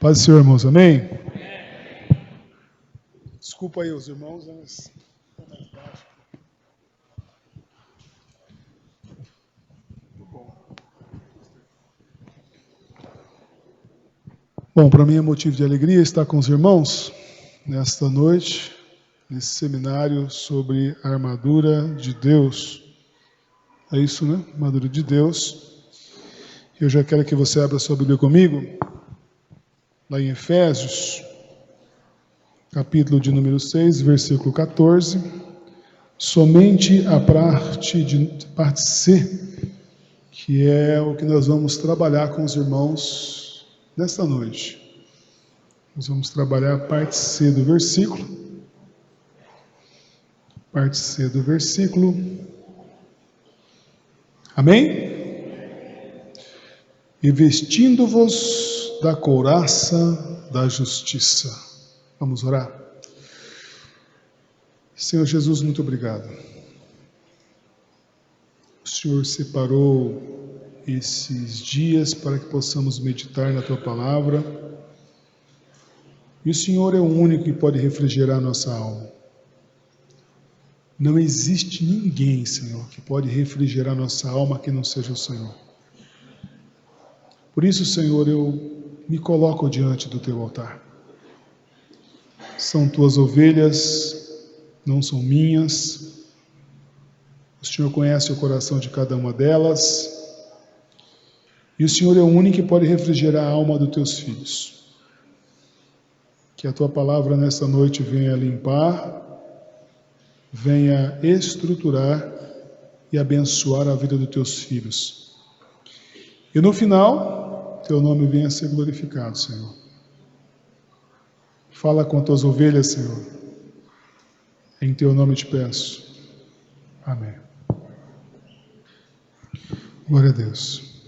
Paz do Senhor, irmãos, amém? Desculpa aí os irmãos, mas estão mais baixo. Bom, para mim é motivo de alegria estar com os irmãos nesta noite, nesse seminário sobre a armadura de Deus. É isso, né? Armadura de Deus. Eu já quero que você abra sua Bíblia comigo, lá em Efésios, capítulo de número 6, versículo 14. Somente a parte C, que é o que nós vamos trabalhar com os irmãos nesta noite. Nós vamos trabalhar a parte C do versículo. Parte C do versículo. Amém? E vestindo-vos da couraça da justiça. Vamos orar? Senhor Jesus, muito obrigado. O Senhor separou esses dias para que possamos meditar na Tua Palavra. E o Senhor é o único que pode refrigerar nossa alma. Não existe ninguém, Senhor, que pode refrigerar nossa alma que não seja o Senhor. Por isso, Senhor, eu me coloco diante do Teu altar. São Tuas ovelhas, não são minhas. O Senhor conhece o coração de cada uma delas. E o Senhor é o único que pode refrigerar a alma dos Teus filhos. Que a Tua palavra nesta noite venha limpar, venha estruturar e abençoar a vida dos Teus filhos. E no final, Teu nome venha a ser glorificado, Senhor. Fala com as Tuas ovelhas, Senhor. Em Teu nome te peço. Amém. Glória a Deus.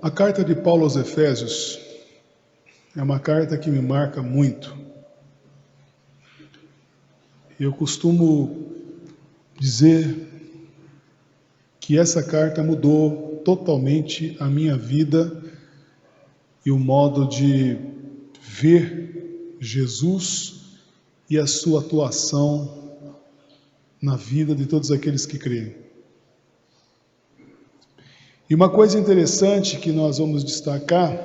A carta de Paulo aos Efésios é uma carta que me marca muito. Eu costumo dizer que essa carta mudou totalmente a minha vida e o modo de ver Jesus e a sua atuação na vida de todos aqueles que creem. E uma coisa interessante que nós vamos destacar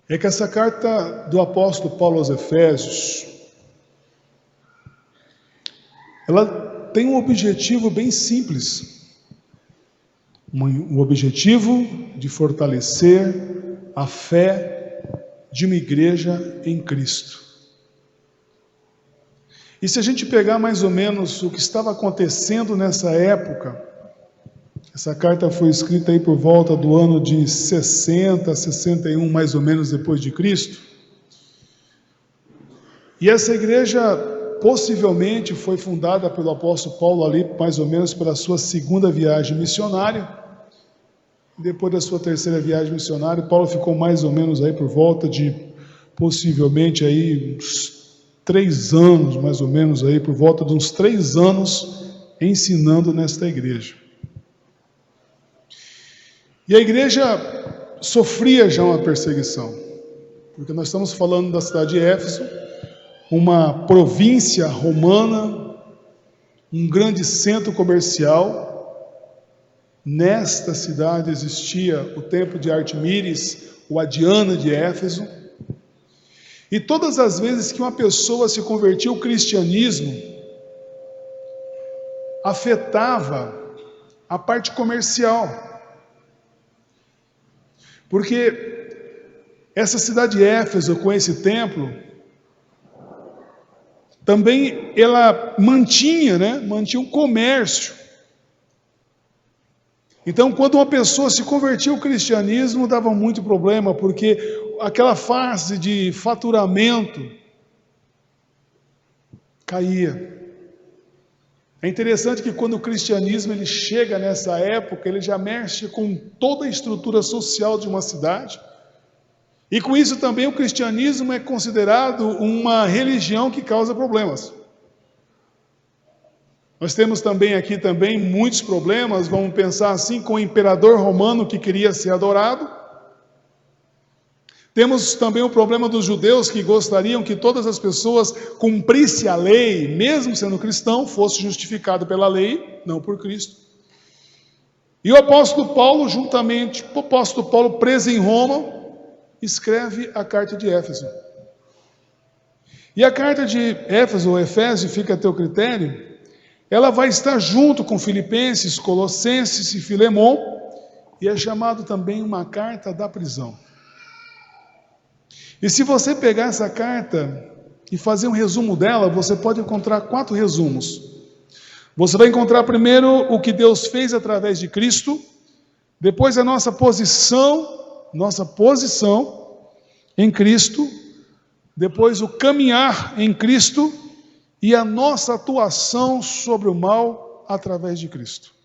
é que essa carta do apóstolo Paulo aos Efésios, ela tem um objetivo bem simples, um objetivo de fortalecer a fé de uma igreja em Cristo. E se a gente pegar mais ou menos o que estava acontecendo nessa época, essa carta foi escrita aí por volta do ano de 60, 61, mais ou menos depois de Cristo. E essa igreja possivelmente foi fundada pelo apóstolo Paulo ali, mais ou menos pela sua segunda viagem missionária. Depois da sua terceira viagem missionária, Paulo ficou mais ou menos aí por volta de, possivelmente aí uns 3 anos, mais ou menos aí, por volta de uns 3 anos, ensinando nesta igreja. E a igreja sofria já uma perseguição, porque nós estamos falando da cidade de Éfeso, uma província romana, um grande centro comercial. Nesta cidade existia o templo de Artemíris, ou a Diana de Éfeso. E todas as vezes que uma pessoa se convertia ao cristianismo, afetava a parte comercial. Porque essa cidade de Éfeso, com esse templo, também ela mantinha um comércio. Então, quando uma pessoa se convertia ao cristianismo, dava muito problema, porque aquela fase de faturamento caía. É interessante que quando o cristianismo ele chega nessa época, ele já mexe com toda a estrutura social de uma cidade. E com isso também o cristianismo é considerado uma religião que causa problemas. Nós temos também aqui muitos problemas, vamos pensar assim, com o imperador romano que queria ser adorado. Temos também o problema dos judeus que gostariam que todas as pessoas cumprissem a lei, mesmo sendo cristão, fosse justificado pela lei, não por Cristo. E o apóstolo Paulo, preso em Roma, escreve a carta de Éfeso. E a carta de Éfeso ou Efésio, fica a teu critério, ela vai estar junto com Filipenses, Colossenses e Filemon, e é chamado também uma carta da prisão. E se você pegar essa carta e fazer um resumo dela, você pode encontrar 4 resumos. Você vai encontrar primeiro o que Deus fez através de Cristo, depois a nossa posição em Cristo, depois o caminhar em Cristo e a nossa atuação sobre o mal através de Cristo.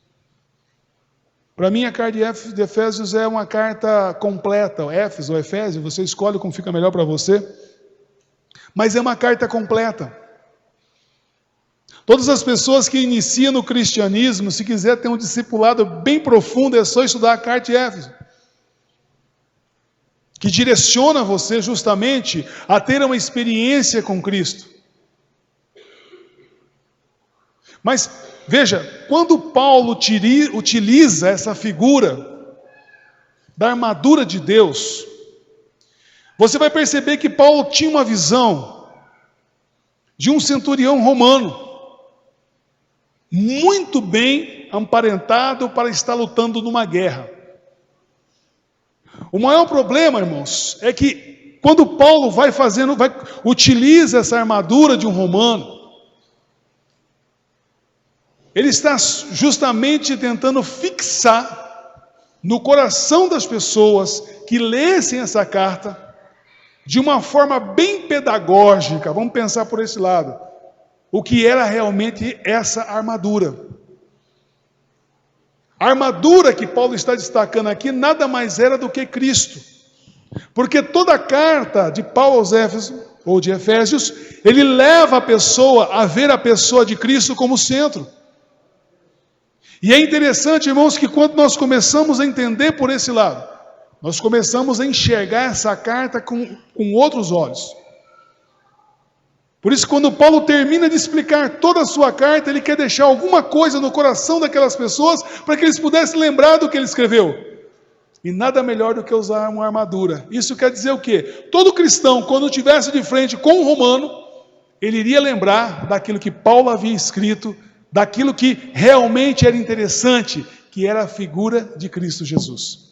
Para mim, a carta de Efésios é uma carta completa. Éfeso ou Efésio, você escolhe como fica melhor para você. Mas é uma carta completa. Todas as pessoas que iniciam no cristianismo, se quiser ter um discipulado bem profundo, é só estudar a carta de Éfeso, que direciona você justamente a ter uma experiência com Cristo. Mas, veja, quando Paulo utiliza essa figura da armadura de Deus, você vai perceber que Paulo tinha uma visão de um centurião romano, muito bem amparentado para estar lutando numa guerra. O maior problema, irmãos, é que quando Paulo utiliza essa armadura de um romano, ele está justamente tentando fixar no coração das pessoas que lessem essa carta de uma forma bem pedagógica. Vamos pensar por esse lado. O que era realmente essa armadura? A armadura que Paulo está destacando aqui nada mais era do que Cristo. Porque toda a carta de Paulo aos Éfesos, ou de Efésios, ele leva a pessoa a ver a pessoa de Cristo como centro. E é interessante, irmãos, que quando nós começamos a entender por esse lado, nós começamos a enxergar essa carta com outros olhos. Por isso, quando Paulo termina de explicar toda a sua carta, ele quer deixar alguma coisa no coração daquelas pessoas, para que eles pudessem lembrar do que ele escreveu. E nada melhor do que usar uma armadura. Isso quer dizer o quê? Todo cristão, quando estivesse de frente com um romano, ele iria lembrar daquilo que Paulo havia escrito, daquilo que realmente era interessante, que era a figura de Cristo Jesus.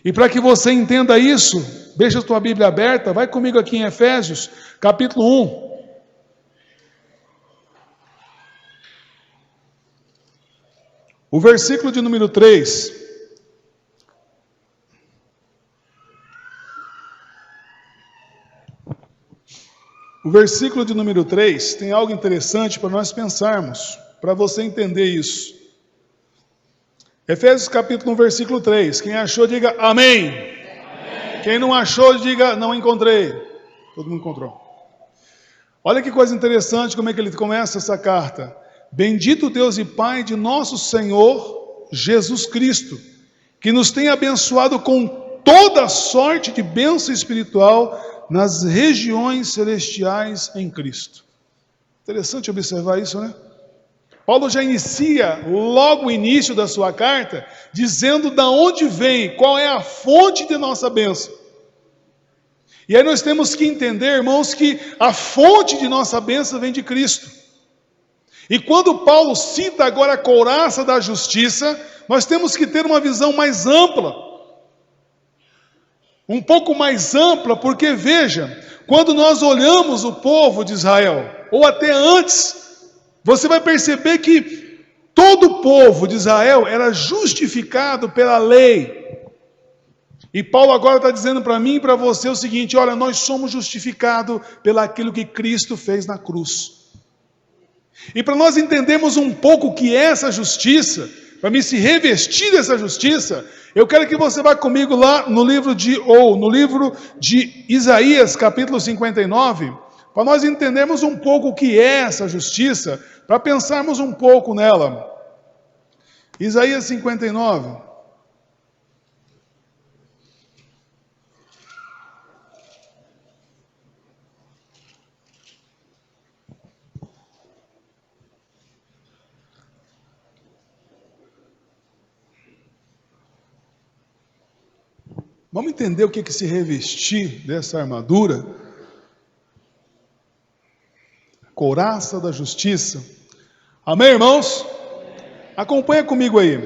E para que você entenda isso, deixa a tua Bíblia aberta, vai comigo aqui em Efésios, capítulo 1. O versículo de número 3. O versículo de número 3 tem algo interessante para nós pensarmos, para você entender isso. Efésios capítulo 1, versículo 3. Quem achou, diga amém. Amém. Quem não achou, diga não encontrei. Todo mundo encontrou. Olha que coisa interessante, como é que ele começa essa carta. Bendito Deus e Pai de nosso Senhor Jesus Cristo, que nos tem abençoado com toda sorte de bênção espiritual nas regiões celestiais em Cristo. Interessante observar isso, né? Paulo já inicia logo o início da sua carta, dizendo de onde vem, qual é a fonte de nossa bênção. E aí nós temos que entender, irmãos, que a fonte de nossa bênção vem de Cristo. E quando Paulo cita agora a couraça da justiça, nós temos que ter uma visão mais ampla. Um pouco mais ampla, porque veja, quando nós olhamos o povo de Israel, ou até antes, você vai perceber que todo o povo de Israel era justificado pela lei. E Paulo agora está dizendo para mim e para você o seguinte: olha, nós somos justificados pelaquilo que Cristo fez na cruz. E para nós entendermos um pouco o que é essa justiça, para me se revestir dessa justiça, eu quero que você vá comigo lá no livro de Isaías, capítulo 59, para nós entendermos um pouco o que é essa justiça. para pensarmos um pouco nela. Isaías 59. Vamos entender o que se revestir dessa armadura? Couraça da justiça. Amém, irmãos? Acompanha comigo aí.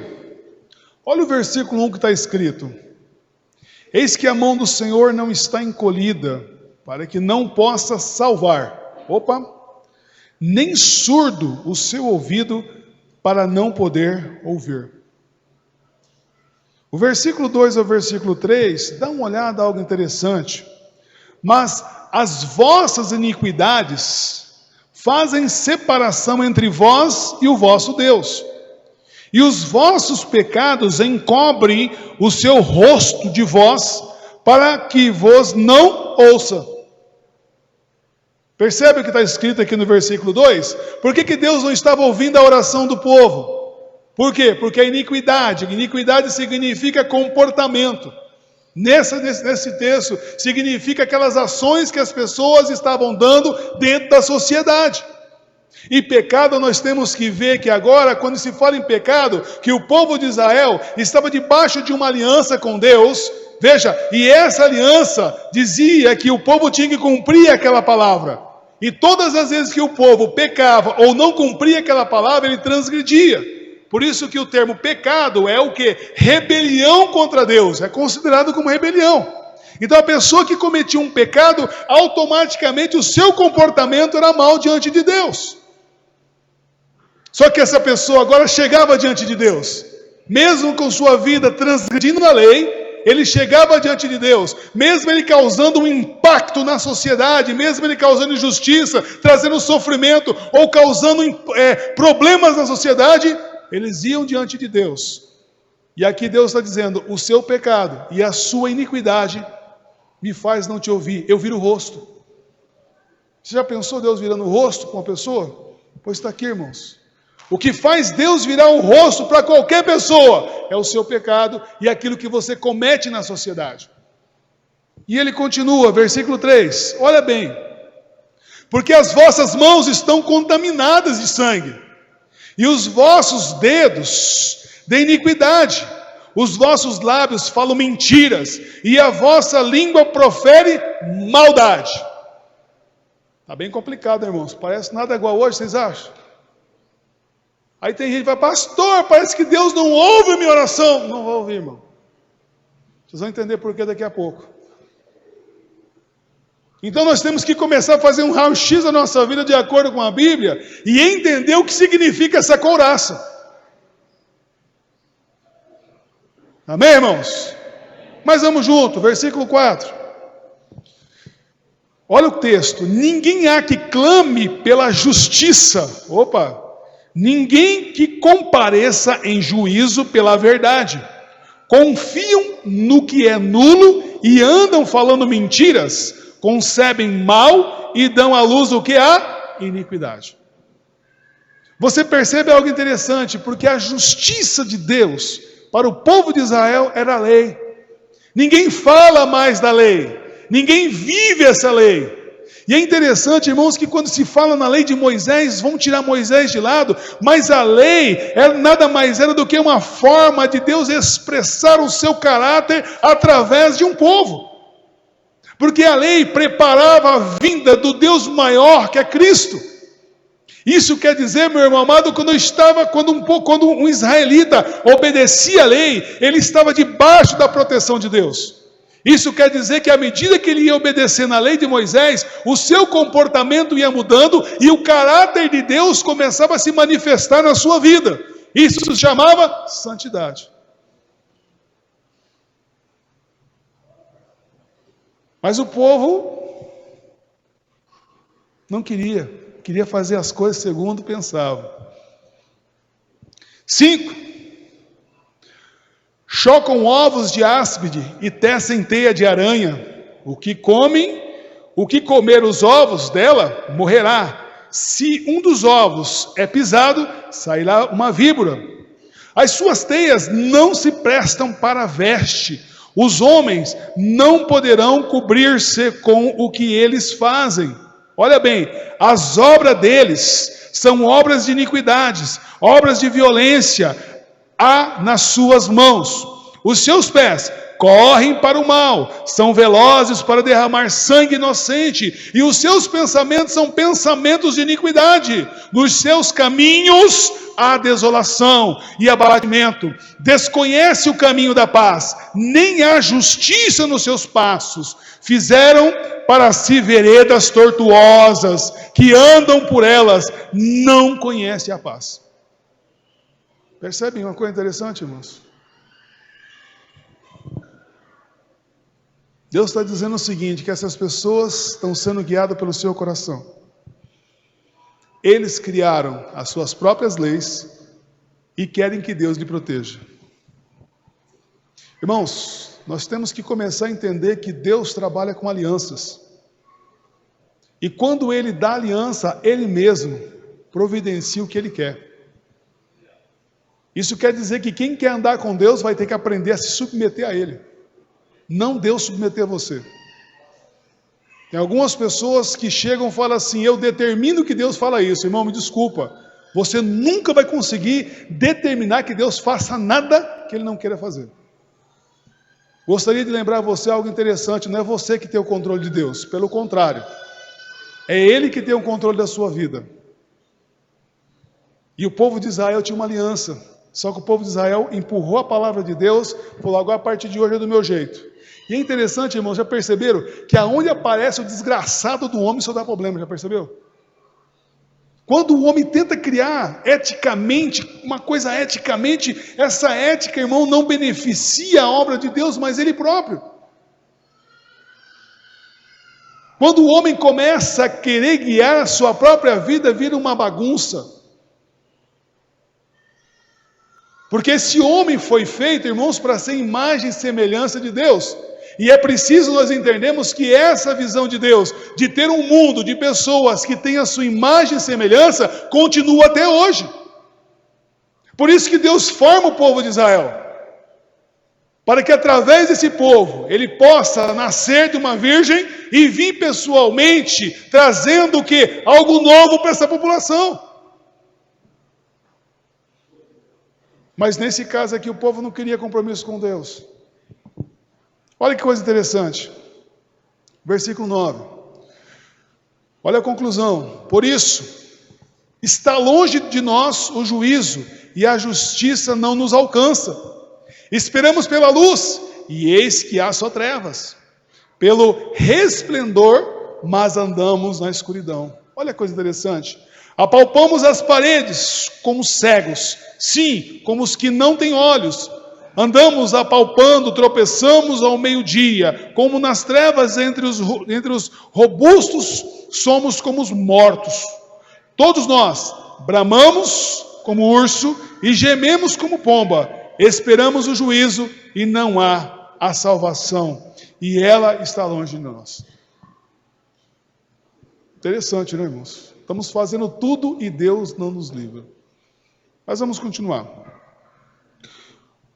Olha o versículo 1 que está escrito. Eis que a mão do Senhor não está encolhida, para que não possa salvar. Opa! Nem surdo o seu ouvido, para não poder ouvir. O versículo 2 ao versículo 3, dá uma olhada a algo interessante. Mas as vossas iniquidades fazem separação entre vós e o vosso Deus. E os vossos pecados encobrem o seu rosto de vós, para que vos não ouça. Percebe o que está escrito aqui no versículo 2? Por que Deus não estava ouvindo a oração do povo? Por quê? Porque a iniquidade significa comportamento. Nesse texto, significa aquelas ações que as pessoas estavam dando dentro da sociedade. E pecado, nós temos que ver que agora, quando se fala em pecado, que o povo de Israel estava debaixo de uma aliança com Deus, veja, e essa aliança dizia que o povo tinha que cumprir aquela palavra. E todas as vezes que o povo pecava ou não cumpria aquela palavra, ele transgredia. Por isso que o termo pecado é o quê? Rebelião contra Deus, é considerado como rebelião. Então a pessoa que cometia um pecado, automaticamente o seu comportamento era mal diante de Deus. Só que essa pessoa agora chegava diante de Deus, mesmo com sua vida transgredindo a lei, ele chegava diante de Deus, mesmo ele causando um impacto na sociedade, mesmo ele causando injustiça, trazendo sofrimento, ou causando problemas na sociedade, eles iam diante de Deus. E aqui Deus está dizendo, o seu pecado e a sua iniquidade me faz não te ouvir, eu viro o rosto. Você já pensou Deus virando o rosto com uma pessoa? Pois está aqui, irmãos. O que faz Deus virar o rosto para qualquer pessoa é o seu pecado e aquilo que você comete na sociedade. E ele continua, versículo 3, olha bem. Porque as vossas mãos estão contaminadas de sangue, e os vossos dedos de iniquidade, os vossos lábios falam mentiras, e a vossa língua profere maldade. Está bem complicado, irmãos, parece nada igual hoje, vocês acham? Aí tem gente que fala, pastor, parece que Deus não ouve a minha oração. Não vou ouvir, irmão. Vocês vão entender por que daqui a pouco. Então nós temos que começar a fazer um raio-x da nossa vida de acordo com a Bíblia e entender o que significa essa couraça. Amém, irmãos? Mas vamos junto, versículo 4. Olha o texto. Ninguém há que clame pela justiça. Opa! Ninguém que compareça em juízo pela verdade. Confiam no que é nulo e andam falando mentiras. Concebem mal e dão à luz o que há? Iniquidade. Você percebe algo interessante, porque a justiça de Deus para o povo de Israel era a lei. Ninguém fala mais da lei. Ninguém vive essa lei. E é interessante, irmãos, que quando se fala na lei de Moisés, vão tirar Moisés de lado, mas a lei nada mais era do que uma forma de Deus expressar o seu caráter através de um povo. Porque a lei preparava a vinda do Deus maior, que é Cristo. Isso quer dizer, meu irmão amado, quando um israelita obedecia a lei, ele estava debaixo da proteção de Deus. Isso quer dizer que à medida que ele ia obedecendo a lei de Moisés, o seu comportamento ia mudando e o caráter de Deus começava a se manifestar na sua vida. Isso se chamava santidade. Mas o povo não queria fazer as coisas segundo pensava. 5. Chocam ovos de áspide e tecem teia de aranha. O que comer os ovos dela, morrerá. Se um dos ovos é pisado, sairá uma víbora. As suas teias não se prestam para veste. Os homens não poderão cobrir-se com o que eles fazem. Olha bem, as obras deles são obras de iniquidades, obras de violência há nas suas mãos. Os seus pés correm para o mal, são velozes para derramar sangue inocente, e os seus pensamentos são pensamentos de iniquidade. Nos seus caminhos há desolação e abatimento. Desconhece o caminho da paz, nem há justiça nos seus passos. Fizeram para si veredas tortuosas, que andam por elas, não conhecem a paz. Percebem uma coisa interessante, irmãos? Deus está dizendo o seguinte, que essas pessoas estão sendo guiadas pelo seu coração. Eles criaram as suas próprias leis e querem que Deus lhe proteja. Irmãos, nós temos que começar a entender que Deus trabalha com alianças. E quando Ele dá aliança, Ele mesmo providencia o que Ele quer. Isso quer dizer que quem quer andar com Deus vai ter que aprender a se submeter a Ele. Não Deus submeter a você. Tem algumas pessoas que chegam e falam assim, eu determino que Deus fala isso. Irmão, me desculpa, você nunca vai conseguir determinar que Deus faça nada que Ele não queira fazer. Gostaria de lembrar a você algo interessante, não é você que tem o controle de Deus, pelo contrário, é Ele que tem o controle da sua vida. E o povo de Israel tinha uma aliança, só que o povo de Israel empurrou a palavra de Deus, falou, agora a partir de hoje é do meu jeito. E é interessante, irmãos, já perceberam que aonde aparece o desgraçado do homem só dá problema, já percebeu? Quando o homem tenta criar eticamente, uma coisa eticamente, essa ética, irmão, não beneficia a obra de Deus, mas ele próprio. Quando o homem começa a querer guiar a sua própria vida, vira uma bagunça. Porque esse homem foi feito, irmãos, para ser imagem e semelhança de Deus. E é preciso nós entendermos que essa visão de Deus, de ter um mundo de pessoas que têm a sua imagem e semelhança, continua até hoje. Por isso que Deus forma o povo de Israel. Para que através desse povo, ele possa nascer de uma virgem e vir pessoalmente, trazendo o quê? Algo novo para essa população. Mas nesse caso aqui, o povo não queria compromisso com Deus. Olha que coisa interessante. Versículo 9. Olha a conclusão. Por isso, está longe de nós o juízo, e a justiça não nos alcança. Esperamos pela luz, e eis que há só trevas. Pelo resplendor, mas andamos na escuridão. Olha a coisa interessante. Apalpamos as paredes como cegos, sim, como os que não têm olhos. Andamos apalpando, tropeçamos ao meio-dia, como nas trevas entre os robustos, somos como os mortos. Todos nós bramamos como urso e gememos como pomba. Esperamos o juízo e não há a salvação, e ela está longe de nós. Interessante, né, irmãos? Estamos fazendo tudo e Deus não nos livra. Mas vamos continuar.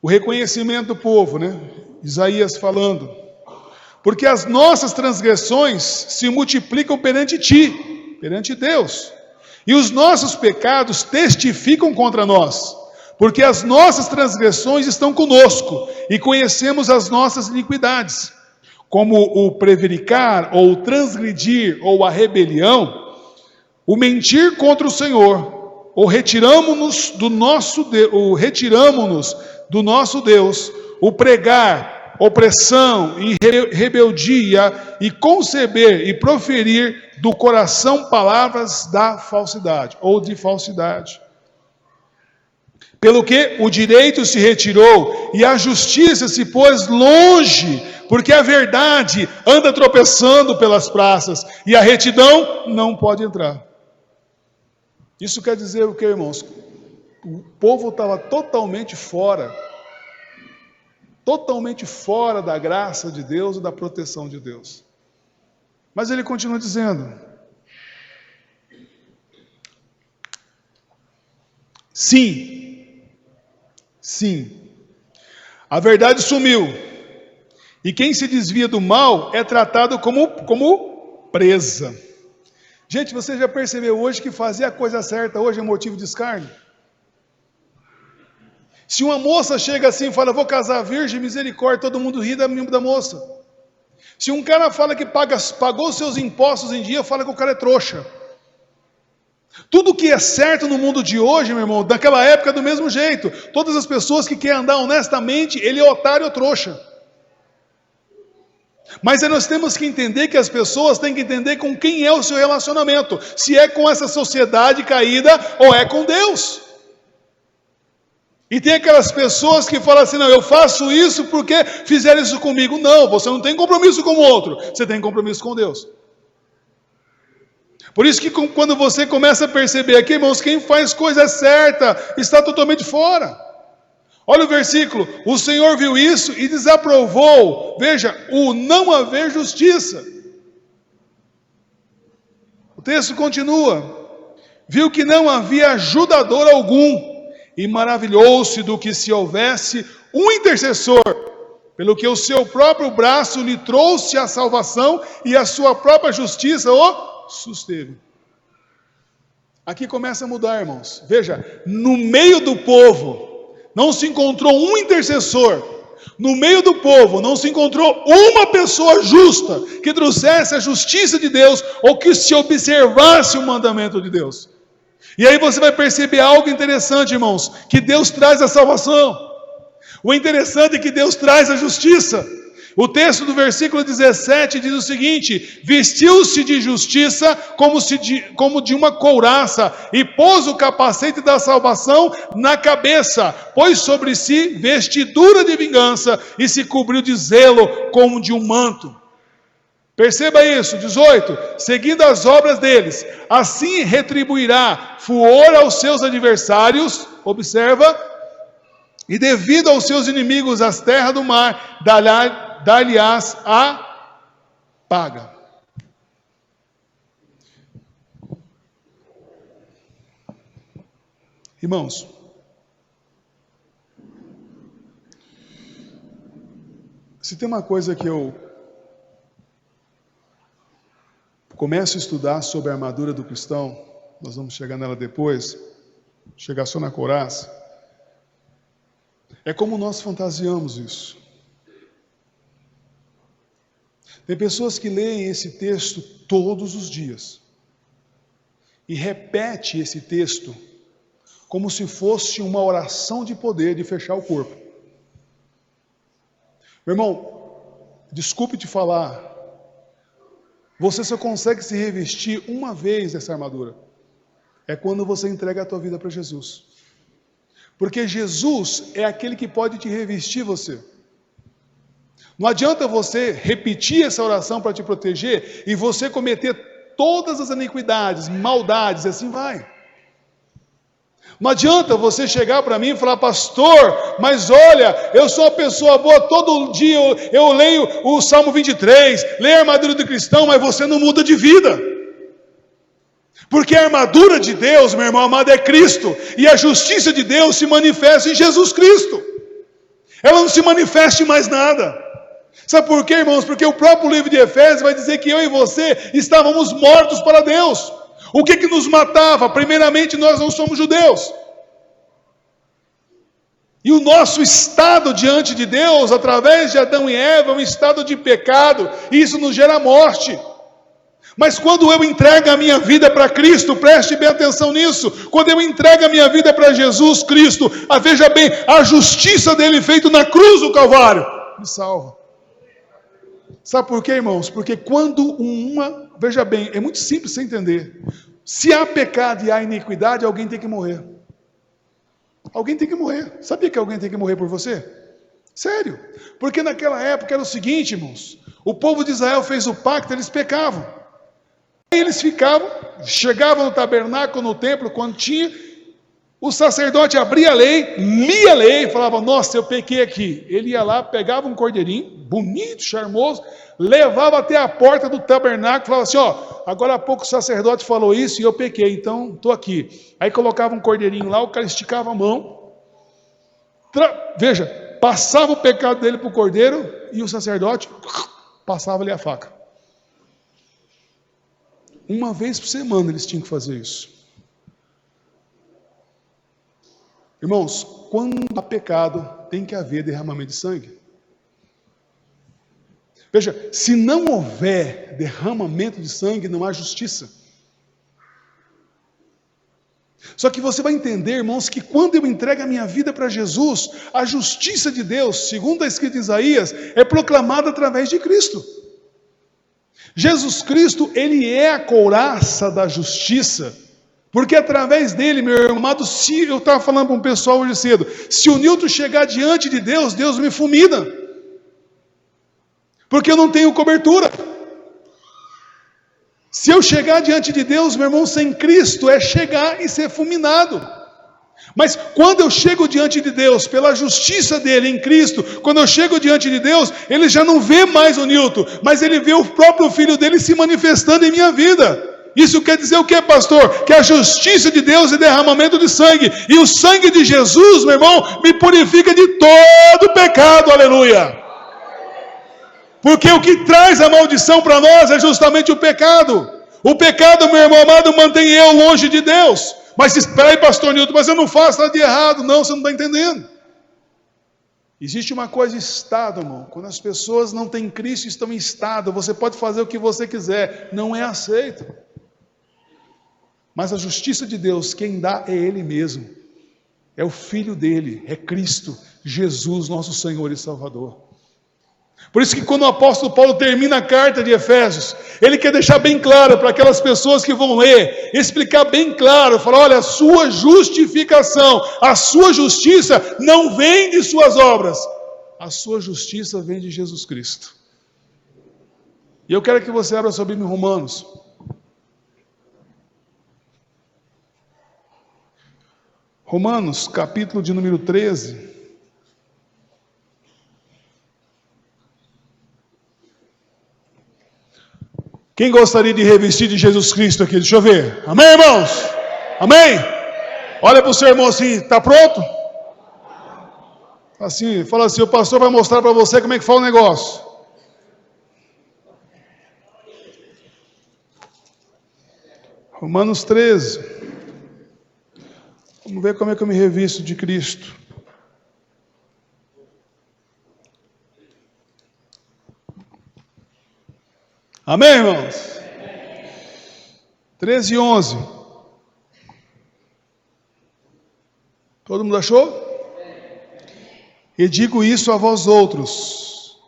O reconhecimento do povo, né? Isaías falando. Porque as nossas transgressões se multiplicam perante ti, perante Deus. E os nossos pecados testificam contra nós. Porque as nossas transgressões estão conosco e conhecemos as nossas iniquidades. Como o prevaricar, ou o transgredir, ou a rebelião, o mentir contra o Senhor, ou retiramo-nos do nosso Deus, o pregar opressão e rebeldia, e conceber e proferir do coração palavras da falsidade, ou de falsidade. Pelo que o direito se retirou e a justiça se pôs longe, porque a verdade anda tropeçando pelas praças e a retidão não pode entrar. Isso quer dizer o que, irmãos? O povo estava totalmente fora da graça de Deus e da proteção de Deus. Mas ele continua dizendo, Sim. A verdade sumiu. E quem se desvia do mal é tratado como presa. Gente, você já percebeu hoje que fazer a coisa certa hoje é motivo de escárnio? Se uma moça chega assim e fala, vou casar virgem, misericórdia, todo mundo ri da moça. Se um cara fala que pagou seus impostos em dia, fala que o cara é trouxa. Tudo que é certo no mundo de hoje, meu irmão, daquela época é do mesmo jeito. Todas as pessoas que querem andar honestamente, ele é otário ou trouxa. Mas aí nós temos que entender que as pessoas têm que entender com quem é o seu relacionamento. Se é com essa sociedade caída ou é com Deus. E tem aquelas pessoas que falam assim, não, eu faço isso porque fizeram isso comigo. Não, você não tem compromisso com o outro, você tem compromisso com Deus. Por isso que quando você começa a perceber aqui, irmãos, quem faz coisa certa está totalmente fora. Olha o versículo, o Senhor viu isso e desaprovou, veja, o não haver justiça. O texto continua, viu que não havia ajudador algum, e maravilhou-se do que se houvesse um intercessor, pelo que o seu próprio braço lhe trouxe a salvação e a sua própria justiça o susteve. Aqui começa a mudar, irmãos. Veja, no meio do povo não se encontrou um intercessor. No meio do povo não se encontrou uma pessoa justa que trouxesse a justiça de Deus ou que se observasse o mandamento de Deus. E aí você vai perceber algo interessante, irmãos, que Deus traz a salvação. O interessante é que Deus traz a justiça. O texto do versículo 17 diz o seguinte, vestiu-se de justiça como de uma couraça, e pôs o capacete da salvação na cabeça, pôs sobre si vestidura de vingança, e se cobriu de zelo como de um manto. Perceba isso, 18, seguindo as obras deles, assim retribuirá furor aos seus adversários, observa, e devido aos seus inimigos as terras do mar, dar-lhe-ás a paga. Irmãos, se tem uma coisa que eu começo a estudar sobre a armadura do cristão, nós vamos chegar nela depois, chegar só na couraça, é como nós fantasiamos isso. Tem pessoas que leem esse texto todos os dias e repete esse texto como se fosse uma oração de poder de fechar o corpo. Meu irmão, desculpe te falar, você só consegue se revestir uma vez dessa armadura. É quando você entrega a tua vida para Jesus. Porque Jesus é aquele que pode te revestir você. Não adianta você repetir essa oração para te proteger e você cometer todas as iniquidades, maldades, assim vai. Não adianta você chegar para mim e falar, pastor, mas olha, eu sou uma pessoa boa, todo dia eu leio o Salmo 23, leio a armadura do cristão, mas você não muda de vida. Porque a armadura de Deus, meu irmão amado, é Cristo, e a justiça de Deus se manifesta em Jesus Cristo. Ela não se manifesta em mais nada. Sabe por quê, irmãos? Porque o próprio livro de Efésios vai dizer que eu e você estávamos mortos para Deus. O que nos matava? Primeiramente, nós não somos judeus. E o nosso estado diante de Deus, através de Adão e Eva, é um estado de pecado, e isso nos gera morte. Mas quando eu entrego a minha vida para Cristo, preste bem atenção nisso, quando eu entrego a minha vida para Jesus Cristo, veja bem, a justiça dele feita na cruz do Calvário, me salva. Sabe por quê, irmãos? Porque quando veja bem, é muito simples você entender. Se há pecado e há iniquidade, alguém tem que morrer. Alguém tem que morrer. Sabia que alguém tem que morrer por você? Sério. Porque naquela época era o seguinte, irmãos. O povo de Israel fez o pacto, eles pecavam. Aí eles chegavam no tabernáculo, no templo, quando tinha, O sacerdote abria a lei, lia a lei e falava, nossa, eu pequei aqui. Ele ia lá, pegava um cordeirinho, bonito, charmoso, levava até a porta do tabernáculo, falava assim, ó, agora há pouco o sacerdote falou isso e eu pequei, então estou aqui. Aí colocava um cordeirinho lá, o cara esticava a mão, veja, passava o pecado dele para o cordeiro e o sacerdote passava-lhe a faca. Uma vez por semana eles tinham que fazer isso. Irmãos, quando há pecado, tem que haver derramamento de sangue. Veja, se não houver derramamento de sangue, não há justiça. Só que você vai entender, irmãos, que quando eu entrego a minha vida para Jesus, a justiça de Deus, segundo a escrita de Isaías, é proclamada através de Cristo. Jesus Cristo, ele é a couraça da justiça. Porque através dele, meu irmão amado, se eu estava falando para um pessoal hoje cedo, se o Nilton chegar diante de Deus, Deus me fulmina. Porque eu não tenho cobertura. Se eu chegar diante de Deus, meu irmão, sem Cristo, é chegar e ser fulminado. Mas quando eu chego diante de Deus, pela justiça dele em Cristo, quando eu chego diante de Deus, ele já não vê mais o Nilton, mas ele vê o próprio Filho dele se manifestando em minha vida. Isso quer dizer o que, pastor? Que a justiça de Deus é derramamento de sangue. E o sangue de Jesus, meu irmão, me purifica de todo pecado, aleluia. Porque o que traz a maldição para nós é justamente o pecado. O pecado, meu irmão amado, mantém eu longe de Deus. Mas espera aí, pastor Nilton, mas eu não faço nada de errado. Não, você não está entendendo. Existe uma coisa em estado, irmão. Quando as pessoas não têm Cristo, estão em estado. Você pode fazer o que você quiser. Não é aceito. Mas a justiça de Deus, quem dá é Ele mesmo. É o Filho dele, é Cristo, Jesus, nosso Senhor e Salvador. Por isso que quando o apóstolo Paulo termina a carta de Efésios, ele quer deixar bem claro para aquelas pessoas que vão ler, explicar bem claro, falar, olha, a sua justificação, a sua justiça não vem de suas obras, a sua justiça vem de Jesus Cristo. E eu quero que você abra sua Bíblia em Romanos. Romanos, capítulo de número 13. Quem gostaria de revestir de Jesus Cristo aqui? Deixa eu ver. Amém, irmãos? Amém? Olha para o seu irmão assim, está pronto? Assim, fala assim, o pastor vai mostrar para você como é que faz o negócio. Romanos 13. Vamos ver como é que eu me revisto de Cristo. Amém, irmãos? 13:11. Todo mundo achou? E digo isso a vós outros,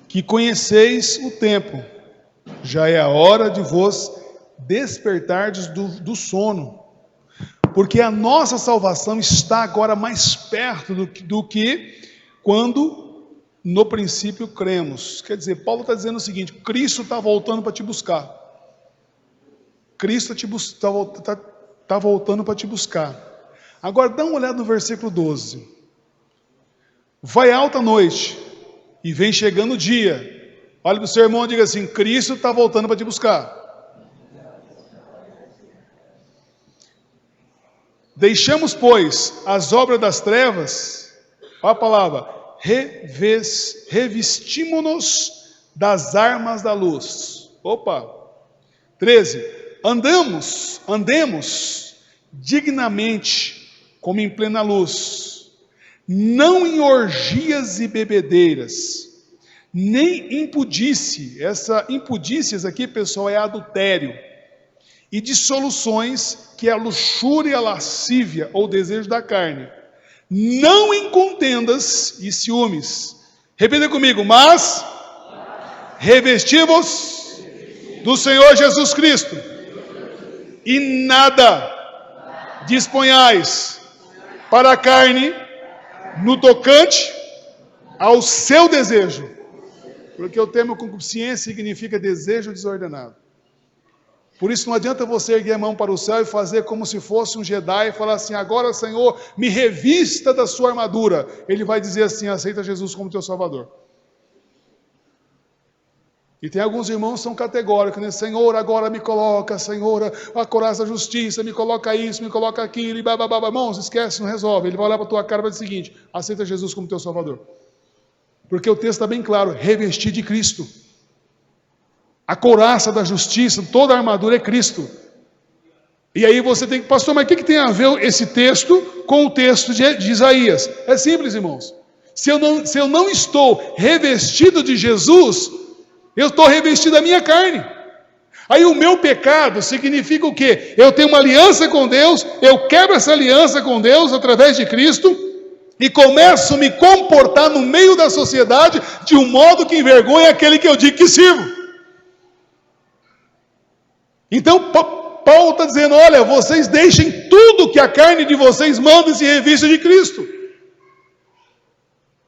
que conheceis o tempo, já é a hora de vos despertardes do sono, porque a nossa salvação está agora mais perto do que quando no princípio cremos. Quer dizer, Paulo está dizendo o seguinte, Cristo está voltando para te buscar. Cristo está voltando para te buscar. Agora dá uma olhada no versículo 12. Vai alta noite e vem chegando o dia. Olha para o seu irmão e diga assim, Cristo está voltando para te buscar. Deixamos, pois, as obras das trevas, olha a palavra, revestimos-nos das armas da luz. Opa! 13. Andemos dignamente, como em plena luz, não em orgias e bebedeiras, nem impudície. Essa impudícias aqui, pessoal, é adultério. E dissoluções, que é a luxúria, a lascívia, ou desejo da carne. Não em contendas e ciúmes. Repita comigo, mas revesti-vos do Senhor Jesus Cristo. E nada disponhais para a carne no tocante ao seu desejo. Porque o termo concupiscência significa desejo desordenado. Por isso não adianta você erguer a mão para o céu e fazer como se fosse um Jedi e falar assim: agora, Senhor, me revista da sua armadura. Ele vai dizer assim: aceita Jesus como teu Salvador. E tem alguns irmãos que são categóricos, né? Senhor, agora me coloca, Senhor, a coraça da justiça, me coloca isso, me coloca aquilo, e bababá. Irmãos, esquece, não resolve. Ele vai olhar para a tua cara e vai dizer o seguinte: aceita Jesus como teu Salvador. Porque o texto está bem claro: revestir de Cristo. A couraça da justiça, toda a armadura é Cristo. E aí você tem que, pastor, mas o que tem a ver esse texto com o texto de Isaías? É simples, irmãos. Se eu não estou revestido de Jesus, eu estou revestido da minha carne. Aí o meu pecado significa o quê? Eu tenho uma aliança com Deus, eu quebro essa aliança com Deus através de Cristo e começo a me comportar no meio da sociedade de um modo que envergonha aquele que eu digo que sirvo. Então, Paulo está dizendo: olha, vocês deixem tudo que a carne de vocês manda e se revista de Cristo.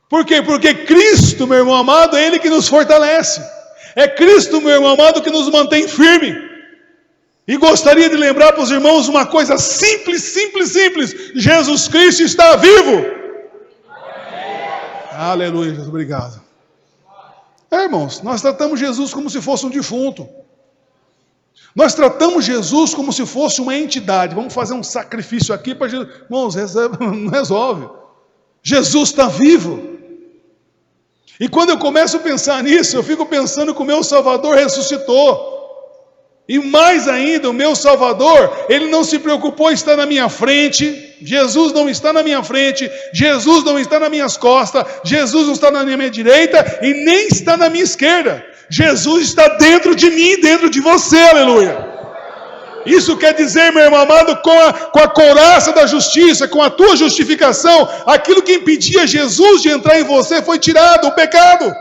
Por quê? Porque Cristo, meu irmão amado, é Ele que nos fortalece. É Cristo, meu irmão amado, que nos mantém firme. E gostaria de lembrar para os irmãos uma coisa simples, simples, simples: Jesus Cristo está vivo. Aleluia, Jesus, obrigado. Irmãos, nós tratamos Jesus como se fosse um defunto. Nós tratamos Jesus como se fosse uma entidade. Vamos fazer um sacrifício aqui para Jesus. Irmãos, não resolve. Jesus está vivo. E quando eu começo a pensar nisso, eu fico pensando que o meu Salvador ressuscitou. E mais ainda, o meu Salvador, Ele não se preocupou em estar na minha frente. Jesus não está na minha frente. Jesus não está nas minhas costas. Jesus não está na minha direita e nem está na minha esquerda. Jesus está dentro de mim, dentro de você, aleluia. Isso quer dizer, meu irmão amado, com a couraça da justiça, com a tua justificação, aquilo que impedia Jesus de entrar em você foi tirado, o pecado.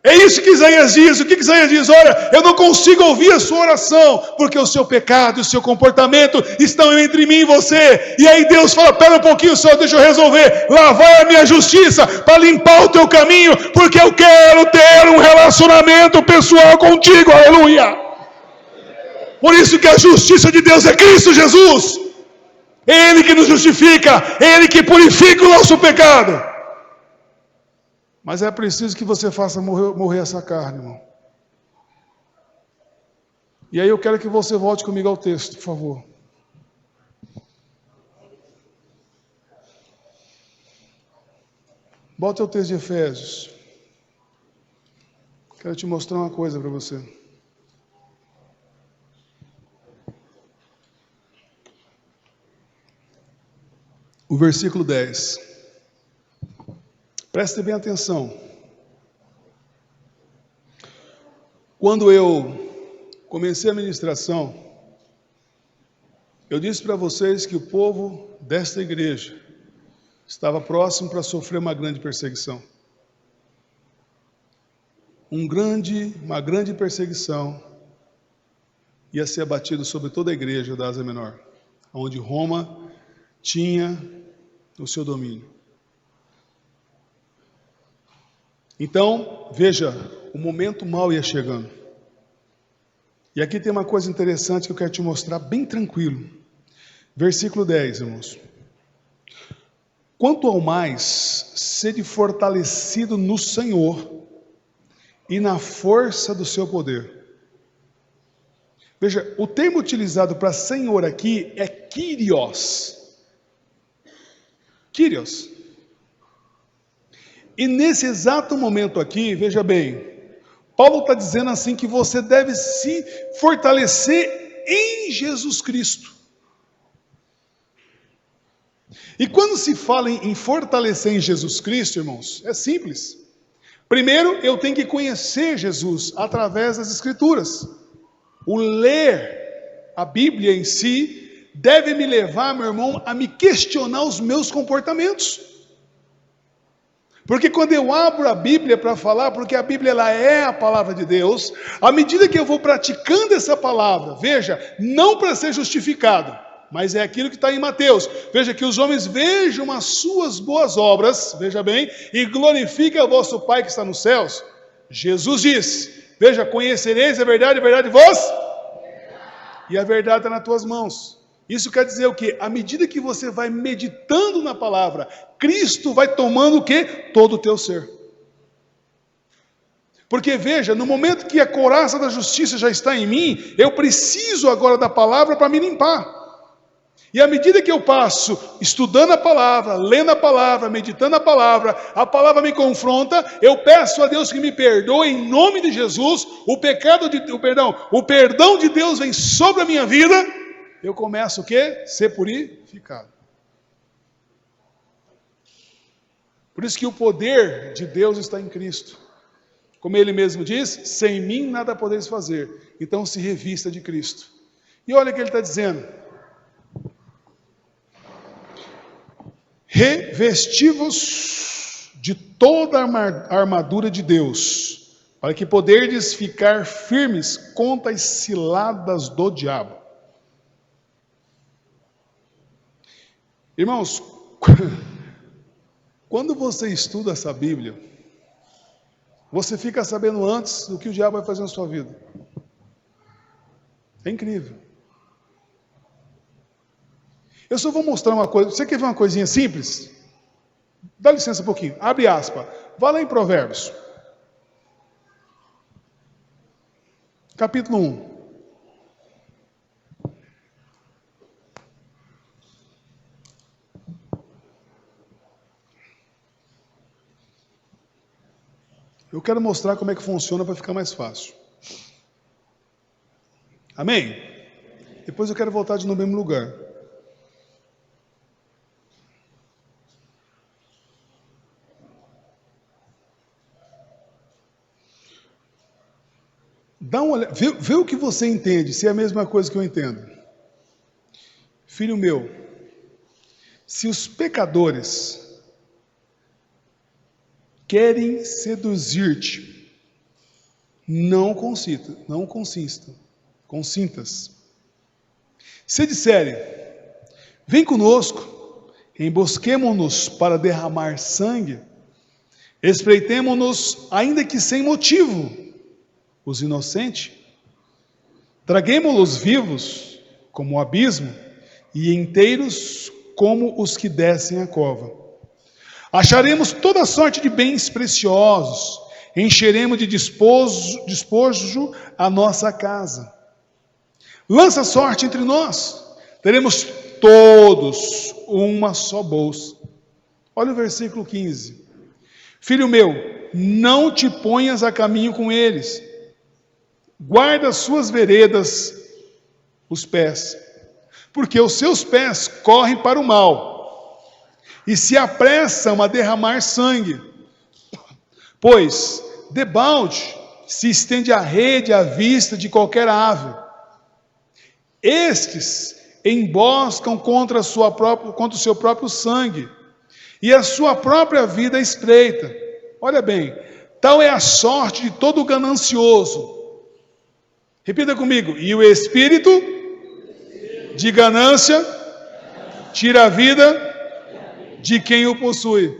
É isso que Isaías diz. O que Isaías diz? Olha, eu não consigo ouvir a sua oração, porque o seu pecado e o seu comportamento estão entre mim e você. E aí Deus fala: pera um pouquinho só, deixa eu resolver. Lá vai a minha justiça para limpar o teu caminho, porque eu quero ter um relacionamento pessoal contigo, aleluia. Por isso que a justiça de Deus é Cristo Jesus. É Ele que nos justifica, é Ele que purifica o nosso pecado. Mas é preciso que você faça morrer essa carne, irmão. E aí eu quero que você volte comigo ao texto, por favor. Volte ao texto de Efésios. Quero te mostrar uma coisa para você. O versículo 10. Preste bem atenção. Quando eu comecei a ministração, eu disse para vocês que o povo desta igreja estava próximo para sofrer uma grande perseguição. Uma grande perseguição ia ser abatido sobre toda a igreja da Ásia Menor, onde Roma tinha o seu domínio. Então, veja, o momento mau ia chegando. E aqui tem uma coisa interessante que eu quero te mostrar bem tranquilo. Versículo 10, irmãos. Quanto ao mais, sede fortalecido no Senhor e na força do seu poder. Veja, o termo utilizado para Senhor aqui é Kyrios. Kyrios. E nesse exato momento aqui, veja bem, Paulo está dizendo assim que você deve se fortalecer em Jesus Cristo. E quando se fala em fortalecer em Jesus Cristo, irmãos, é simples. Primeiro, eu tenho que conhecer Jesus através das Escrituras. O ler a Bíblia em si deve me levar, meu irmão, a me questionar os meus comportamentos. Porque quando eu abro a Bíblia para falar, porque a Bíblia ela é a palavra de Deus, à medida que eu vou praticando essa palavra, veja, não para ser justificado, mas é aquilo que está em Mateus. Veja, que os homens vejam as suas boas obras, veja bem, e glorifiquem o vosso Pai que está nos céus. Jesus diz, veja, conhecereis a verdade vos. e a verdade está nas tuas mãos. Isso quer dizer o quê? À medida que você vai meditando na palavra, Cristo vai tomando o quê? Todo o teu ser. Porque veja, no momento que a couraça da justiça já está em mim, eu preciso agora da palavra para me limpar. E à medida que eu passo estudando a palavra, lendo a palavra, meditando a palavra me confronta, eu peço a Deus que me perdoe em nome de Jesus, o perdão de Deus vem sobre a minha vida, eu começo o quê? Ser purificado. Por isso que o poder de Deus está em Cristo. Como ele mesmo diz, sem mim nada podeis fazer. Então se revista de Cristo. E olha o que ele está dizendo. Revesti-vos de toda a armadura de Deus, para que poderdes ficar firmes contra as ciladas do diabo. Irmãos, quando você estuda essa Bíblia, você fica sabendo antes do que o diabo vai fazer na sua vida. É incrível. Eu só vou mostrar uma coisa. Você quer ver uma coisinha simples? Dá licença um pouquinho. Abre aspas. Vá lá em Provérbios. Capítulo 1. Eu quero mostrar como é que funciona para ficar mais fácil. Amém? Depois eu quero voltar no mesmo lugar. Dá uma olhada, vê o que você entende, se é a mesma coisa que eu entendo. Filho meu, se os pecadores querem seduzir-te, não consintas. Se disserem, vem conosco, embosquemo-nos para derramar sangue, espreitemo-nos, ainda que sem motivo, os inocentes, traguemo-los vivos como o abismo e inteiros como os que descem a cova. Acharemos toda sorte de bens preciosos, encheremos de despojo a nossa casa. Lança sorte entre nós, teremos todos uma só bolsa. Olha o versículo 15. Filho meu, não te ponhas a caminho com eles, guarda as suas veredas, os pés, porque os seus pés correm para o mal, e se apressam a derramar sangue. Pois, debalde, se estende a rede à vista de qualquer ave. Estes emboscam contra o seu próprio sangue, e a sua própria vida estreita. Olha bem, tal é a sorte de todo ganancioso. Repita comigo. E o espírito de ganância tira a vida de quem o possui.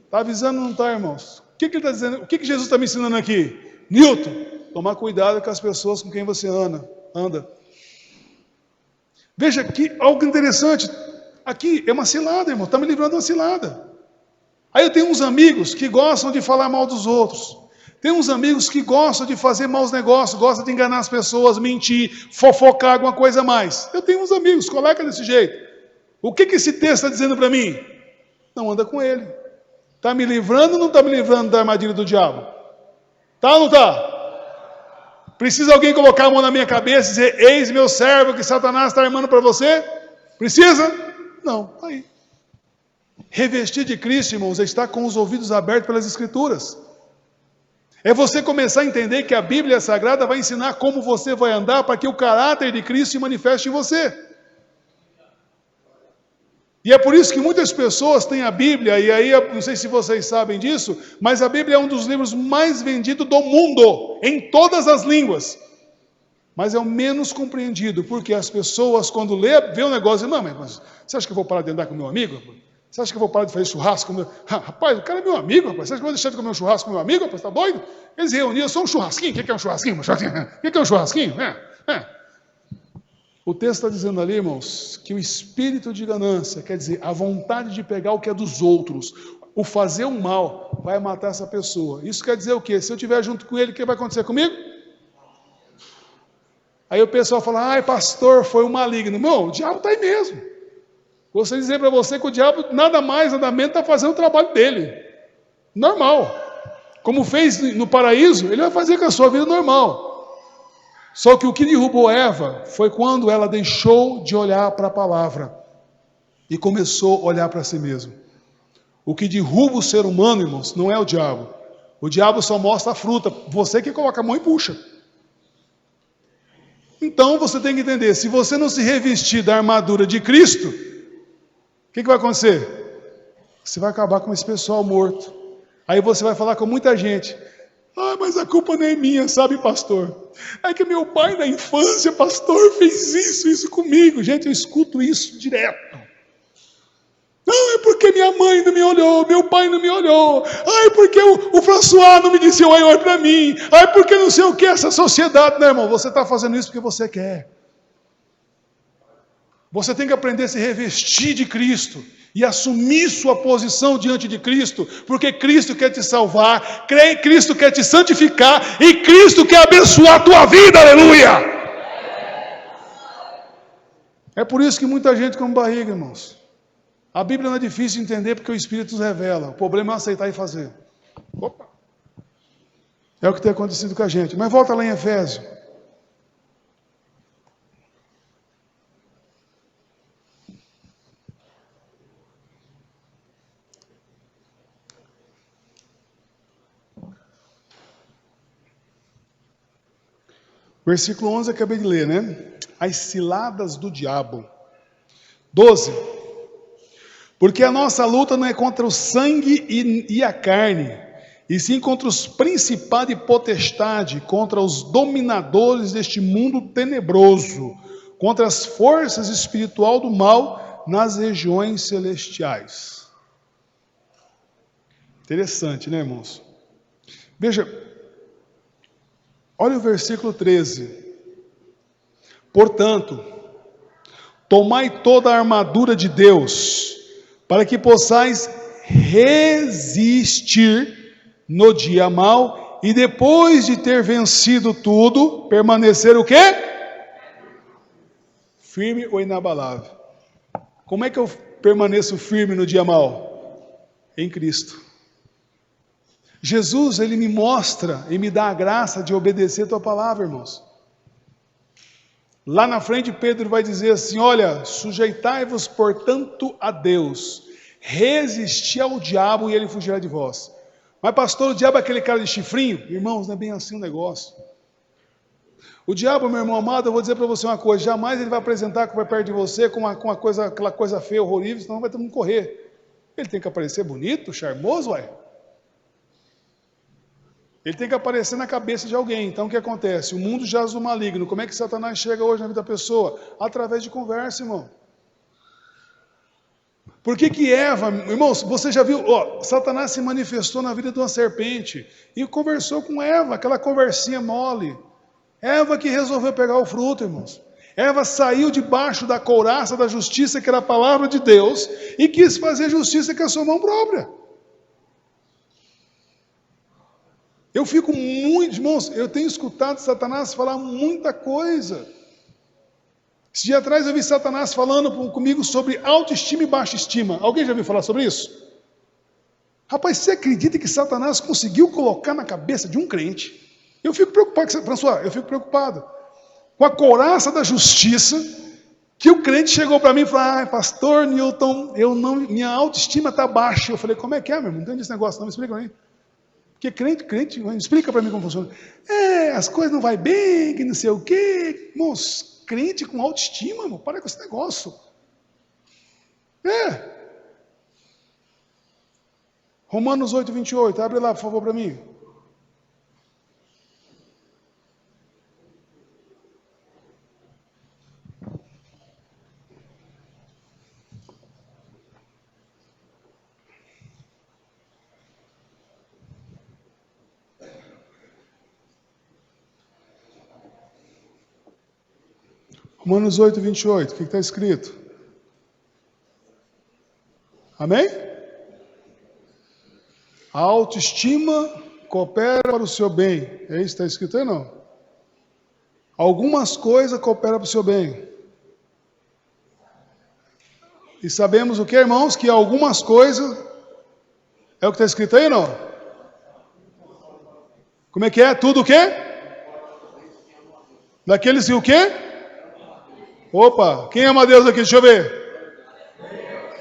Está avisando ou não está, irmãos? O que ele está dizendo? O que Jesus está me ensinando aqui? Newton, tomar cuidado com as pessoas com quem você anda. Veja que algo interessante. Aqui é uma cilada, irmão. Está me livrando de uma cilada. Aí eu tenho uns amigos que gostam de falar mal dos outros. Tem uns amigos que gostam de fazer maus negócios, gostam de enganar as pessoas, mentir, fofocar, alguma coisa a mais. Eu tenho uns amigos, colega desse jeito. O que esse texto está dizendo para mim? Não anda com ele. Está me livrando ou não está me livrando da armadilha do diabo? Tá ou não está? Precisa alguém colocar a mão na minha cabeça e dizer, eis meu servo que Satanás está armando para você? Precisa? Não, está aí. Revestir de Cristo, irmãos, é estar com os ouvidos abertos pelas Escrituras. É você começar a entender que a Bíblia Sagrada vai ensinar como você vai andar para que o caráter de Cristo se manifeste em você. E é por isso que muitas pessoas têm a Bíblia, e aí, não sei se vocês sabem disso, mas a Bíblia é um dos livros mais vendidos do mundo, em todas as línguas. Mas é o menos compreendido, porque as pessoas, quando vê um negócio, dizem, não, mas você acha que eu vou parar de andar com meu amigo? Você acha que eu vou parar de fazer churrasco com meu... Rapaz, o cara é meu amigo, rapaz. Você acha que eu vou deixar de comer um churrasco com meu amigo, rapaz? Tá doido? Eles reuniam, só um churrasquinho. O que é um churrasquinho? O que é um churrasquinho? O texto está dizendo ali, irmãos, que o espírito de ganância, quer dizer, a vontade de pegar o que é dos outros, o fazer o mal, vai matar essa pessoa. Isso quer dizer o quê? Se eu estiver junto com ele, o que vai acontecer comigo? Aí o pessoal fala, ai pastor, foi um maligno. Não, o diabo está aí mesmo. Vou dizer para você que o diabo nada mais, nada menos está fazendo o trabalho dele. Normal. Como fez no paraíso, ele vai fazer com a sua vida normal. Só que o que derrubou Eva foi quando ela deixou de olhar para a palavra e começou a olhar para si mesma. O que derruba o ser humano, irmãos, não é o diabo. O diabo só mostra a fruta. Você que coloca a mão e puxa. Então você tem que entender, se você não se revestir da armadura de Cristo, o que vai acontecer? Você vai acabar com esse pessoal morto. Aí você vai falar com muita gente. Ah, mas a culpa não é minha, sabe, pastor? É que meu pai na infância, pastor, fez isso comigo. Gente, eu escuto isso direto. Não, é porque minha mãe não me olhou, meu pai não me olhou. Ai, porque o François não me disse oi para mim. Ai, porque não sei o que, essa sociedade. Não, irmão, você está fazendo isso porque você quer. Você tem que aprender a se revestir de Cristo e assumir sua posição diante de Cristo, porque Cristo quer te salvar, Cristo quer te santificar e Cristo quer abençoar a tua vida, aleluia! É por isso que muita gente come barriga, irmãos. A Bíblia não é difícil de entender porque o Espírito nos revela, o problema é aceitar e fazer. Opa. É o que tem acontecido com a gente, mas volta lá em Efésios. Versículo 11, acabei de ler, né? As ciladas do diabo. 12. Porque a nossa luta não é contra o sangue e a carne, e sim contra os principados e potestades, contra os dominadores deste mundo tenebroso, contra as forças espirituais do mal nas regiões celestiais. Interessante, né, irmãos? Veja, olha o versículo 13. Portanto, tomai toda a armadura de Deus, para que possais resistir no dia mau, e depois de ter vencido tudo, permanecer o quê? Firme ou inabalável. Como é que eu permaneço firme no dia mau? Em Cristo. Jesus, ele me mostra e me dá a graça de obedecer a tua palavra, irmãos. Lá na frente Pedro vai dizer assim, olha, sujeitai-vos portanto a Deus, resisti ao diabo e ele fugirá de vós. Mas pastor, o diabo é aquele cara de chifrinho? Irmãos, não é bem assim o negócio. O diabo, meu irmão amado, eu vou dizer para você uma coisa, jamais ele vai apresentar que vai perto de você com uma coisa, aquela coisa feia, horrível, senão vai todo mundo correr. Ele tem que aparecer bonito, charmoso, ué. Ele tem que aparecer na cabeça de alguém. Então o que acontece? O mundo jaz do maligno. Como é que Satanás chega hoje na vida da pessoa? Através de conversa, irmão. Por que Eva, irmãos, você já viu, Satanás se manifestou na vida de uma serpente e conversou com Eva, aquela conversinha mole. Eva que resolveu pegar o fruto, irmãos. Eva saiu debaixo da couraça da justiça, que era a palavra de Deus, e quis fazer justiça com a sua mão própria. Eu fico muito, irmãos, eu tenho escutado Satanás falar muita coisa. Esse dia atrás eu vi Satanás falando comigo sobre autoestima e baixa estima. Alguém já ouviu falar sobre isso? Rapaz, você acredita que Satanás conseguiu colocar na cabeça de um crente? Eu fico preocupado, François, eu fico preocupado. Com a couraça da justiça, que o crente chegou para mim e falou, pastor Newton, minha autoestima está baixa. Eu falei, como é que é, meu irmão? Não entende esse negócio, não me explica para mim. Porque crente, explica para mim como funciona. As coisas não vai bem, que não sei o quê. Irmãos, crente com autoestima, irmão, para com esse negócio. Romanos 8, 28, abre lá, por favor, para mim. Romanos 8, 28, o que está escrito? Amém? A autoestima coopera para o seu bem. É isso que está escrito aí, não? Algumas coisas cooperam para o seu bem. E sabemos o que, irmãos? Que algumas coisas... É o que está escrito aí, não? Como é que é? Tudo o quê? Daqueles que o quê? Opa, quem ama a Deus aqui? Deixa eu ver.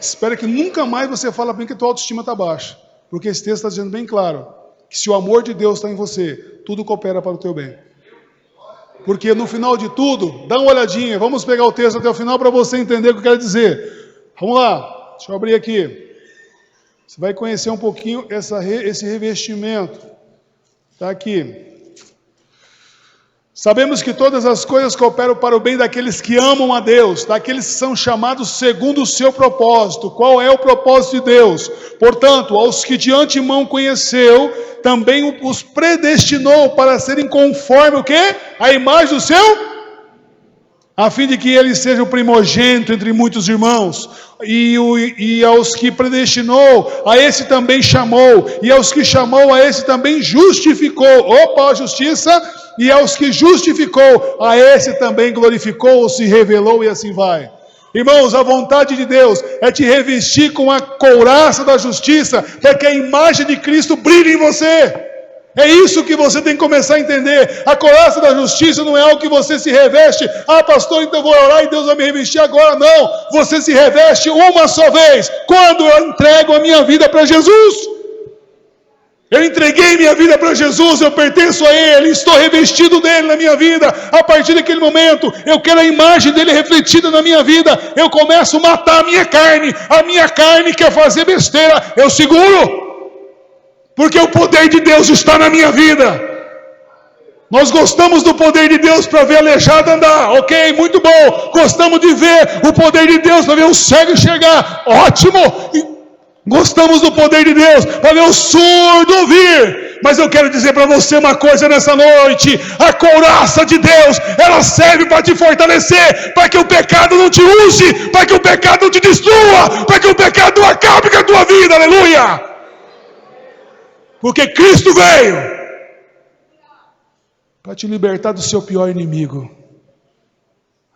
Espero que nunca mais você fale para mim que tua autoestima está baixa. Porque esse texto está dizendo bem claro, que se o amor de Deus está em você, tudo coopera para o teu bem. Porque no final de tudo, dá uma olhadinha, vamos pegar o texto até o final para você entender o que eu quero dizer. Vamos lá, deixa eu abrir aqui. Você vai conhecer um pouquinho esse revestimento. Está aqui. Sabemos que todas as coisas cooperam para o bem daqueles que amam a Deus, daqueles que são chamados segundo o seu propósito. Qual é o propósito de Deus? Portanto, aos que de antemão conheceu, também os predestinou para serem conforme o quê? A imagem do seu? A fim de que ele seja o primogênito entre muitos irmãos. E aos que predestinou, a esse também chamou. E aos que chamou, a esse também justificou. Opa, a justiça... E aos que justificou, a esse também glorificou, ou se revelou, e assim vai. Irmãos, a vontade de Deus é te revestir com a couraça da justiça, para que a imagem de Cristo brilhe em você. É isso que você tem que começar a entender. A couraça da justiça não é algo que você se reveste. Ah, pastor, então eu vou orar e Deus vai me revestir agora. Não, você se reveste uma só vez, quando eu entrego a minha vida para Jesus. Eu entreguei minha vida para Jesus, eu pertenço a Ele, estou revestido dEle na minha vida. A partir daquele momento, eu quero a imagem dEle refletida na minha vida. Eu começo a matar a minha carne quer fazer besteira, eu seguro, porque o poder de Deus está na minha vida. Nós gostamos do poder de Deus para ver aleijado andar, ok, muito bom. Gostamos de ver o poder de Deus para ver o cego enxergar, ótimo. Gostamos do poder de Deus para ver o surdo ouvir. Mas eu quero dizer para você uma coisa nessa noite: a couraça de Deus, ela serve para te fortalecer, para que o pecado não te use, para que o pecado não te destrua, para que o pecado não acabe com a tua vida, aleluia. Porque Cristo veio para te libertar do seu pior inimigo.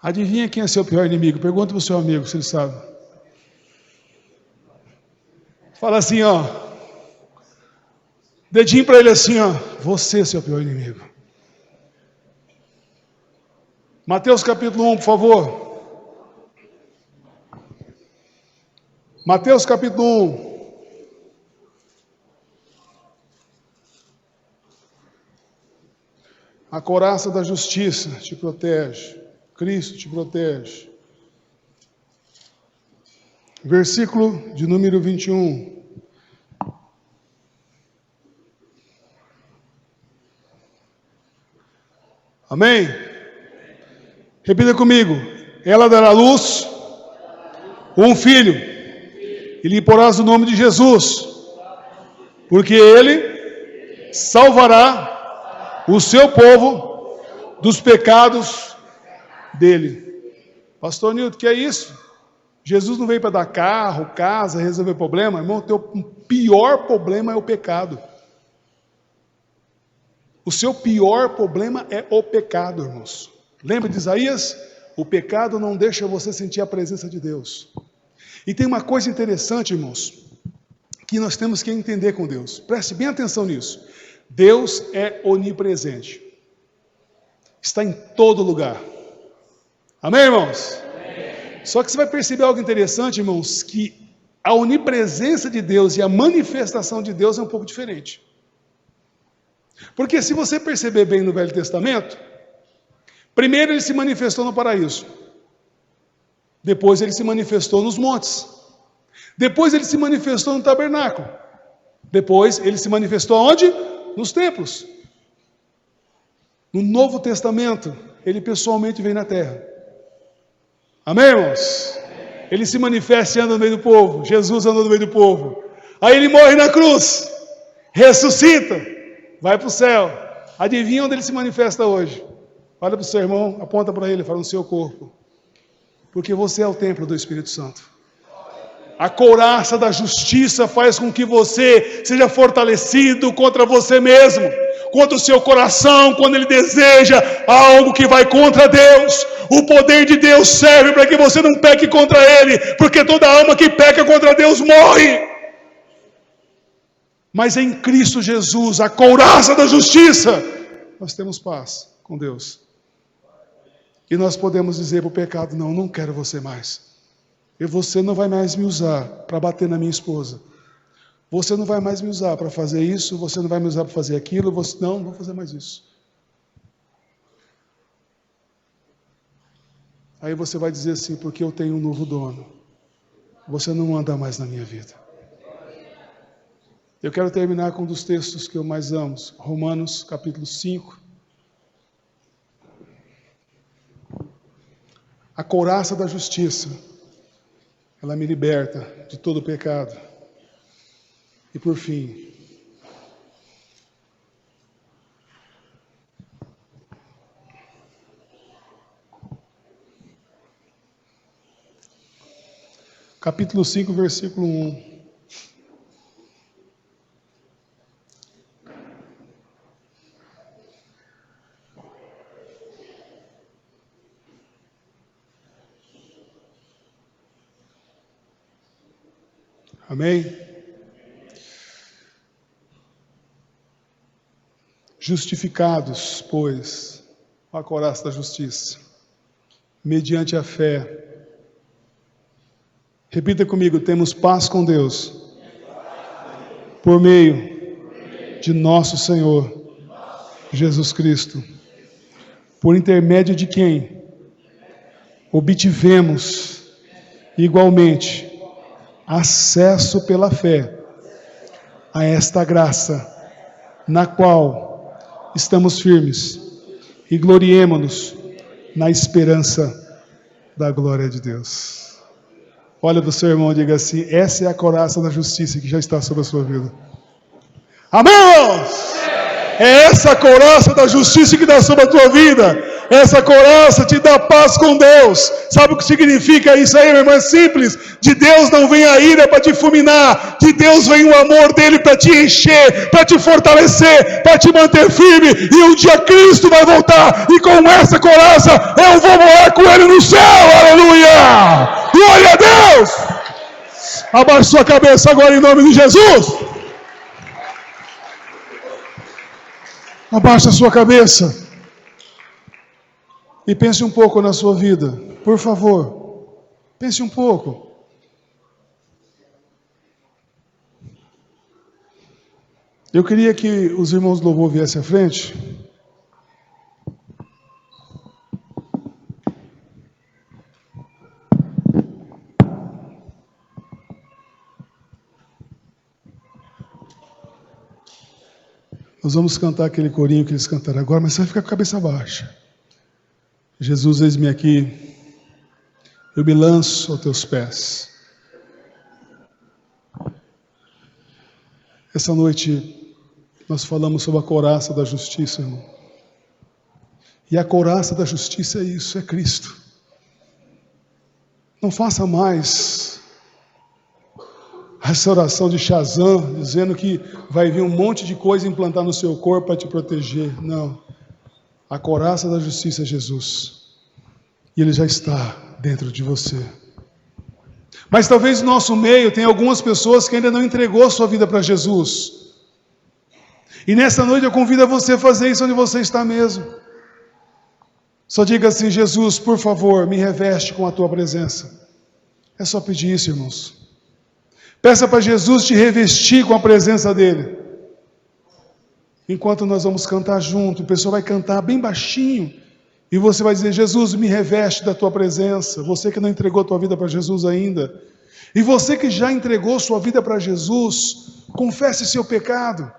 Adivinha quem é seu pior inimigo? Pergunta para o seu amigo se ele sabe. Fala assim, ó. Dedinho para ele assim, ó. Você é seu pior inimigo. Mateus capítulo 1, por favor. Mateus capítulo 1. A couraça da justiça te protege. Cristo te protege. Versículo de número 21. Amém? Repita comigo. Ela dará luz um filho, e lhe porás o nome de Jesus, porque ele salvará o seu povo dos pecados dele. Pastor Nilton, que é isso? Jesus não veio para dar carro, casa, resolver problema. Irmão, o teu pior problema é o pecado. O seu pior problema é o pecado, irmãos. Lembra de Isaías? O pecado não deixa você sentir a presença de Deus. E tem uma coisa interessante, irmãos, que nós temos que entender com Deus. Preste bem atenção nisso. Deus é onipresente. Está em todo lugar. Amém, irmãos? Só que você vai perceber algo interessante, irmãos, que a onipresença de Deus e a manifestação de Deus é um pouco diferente. Porque se você perceber bem no Velho Testamento, primeiro ele se manifestou no paraíso. Depois ele se manifestou nos montes. Depois ele se manifestou no tabernáculo. Depois ele se manifestou aonde? Nos templos. No Novo Testamento, ele pessoalmente vem na terra. Amém, irmãos? Ele se manifesta e anda no meio do povo. Jesus andou no meio do povo. Aí ele morre na cruz. Ressuscita. Vai para o céu. Adivinha onde ele se manifesta hoje? Olha para o seu irmão, aponta para ele, fala no seu corpo. Porque você é o templo do Espírito Santo. A couraça da justiça faz com que você seja fortalecido contra você mesmo, contra o seu coração, quando ele deseja algo que vai contra Deus. O poder de Deus serve para que você não peque contra ele, porque toda alma que peca contra Deus morre. Mas em Cristo Jesus, a couraça da justiça, nós temos paz com Deus. E nós podemos dizer para o pecado: não quero você mais. E você não vai mais me usar para bater na minha esposa. Você não vai mais me usar para fazer isso, você não vai me usar para fazer aquilo, não vou fazer mais isso. Aí você vai dizer assim: porque eu tenho um novo dono. Você não manda mais na minha vida. Eu quero terminar com um dos textos que eu mais amo, Romanos capítulo 5. A couraça da justiça, ela me liberta de todo pecado. E por fim, capítulo 5, versículo 1. Amém? Justificados, pois, a couraça da justiça, mediante a fé. Repita comigo: temos paz com Deus, por meio de nosso Senhor Jesus Cristo, por intermédio de quem obtivemos igualmente acesso pela fé a esta graça, na qual estamos firmes e gloriemo-nos na esperança da glória de Deus. Olha para o seu irmão e diga assim: essa é a couraça da justiça que já está sobre a sua vida. Amém, irmãos? É essa couraça da justiça que dá sobre a tua vida. Essa couraça te dá paz com Deus. Sabe o que significa isso aí, meu irmão? É simples. De Deus não vem a ira para te fulminar. De Deus vem o amor dele para te encher, para te fortalecer, para te manter firme. E um dia Cristo vai voltar. E com essa couraça eu vou morar com ele no céu. Aleluia! Glória a Deus! Abaixe sua cabeça agora em nome de Jesus. Abaixe a sua cabeça e pense um pouco na sua vida, por favor. Pense um pouco. Eu queria que os irmãos do louvor viessem à frente. Nós vamos cantar aquele corinho que eles cantaram agora, mas você vai ficar com a cabeça baixa. Jesus, eis-me aqui, eu me lanço aos teus pés. Essa noite nós falamos sobre a couraça da justiça, irmão. E a couraça da justiça é isso, é Cristo. Não faça mais essa oração de Shazam, dizendo que vai vir um monte de coisa implantar no seu corpo para te proteger. Não. A couraça da justiça é Jesus. E Ele já está dentro de você. Mas talvez no nosso meio tenha algumas pessoas que ainda não entregou sua vida para Jesus. E nessa noite eu convido a você a fazer isso onde você está mesmo. Só diga assim: Jesus, por favor, me reveste com a tua presença. É só pedir isso, irmãos. Peça para Jesus te revestir com a presença dEle. Enquanto nós vamos cantar junto, o pessoal vai cantar bem baixinho. E você vai dizer: Jesus, me reveste da tua presença. Você que não entregou a tua vida para Jesus ainda. E você que já entregou sua vida para Jesus, confesse seu pecado.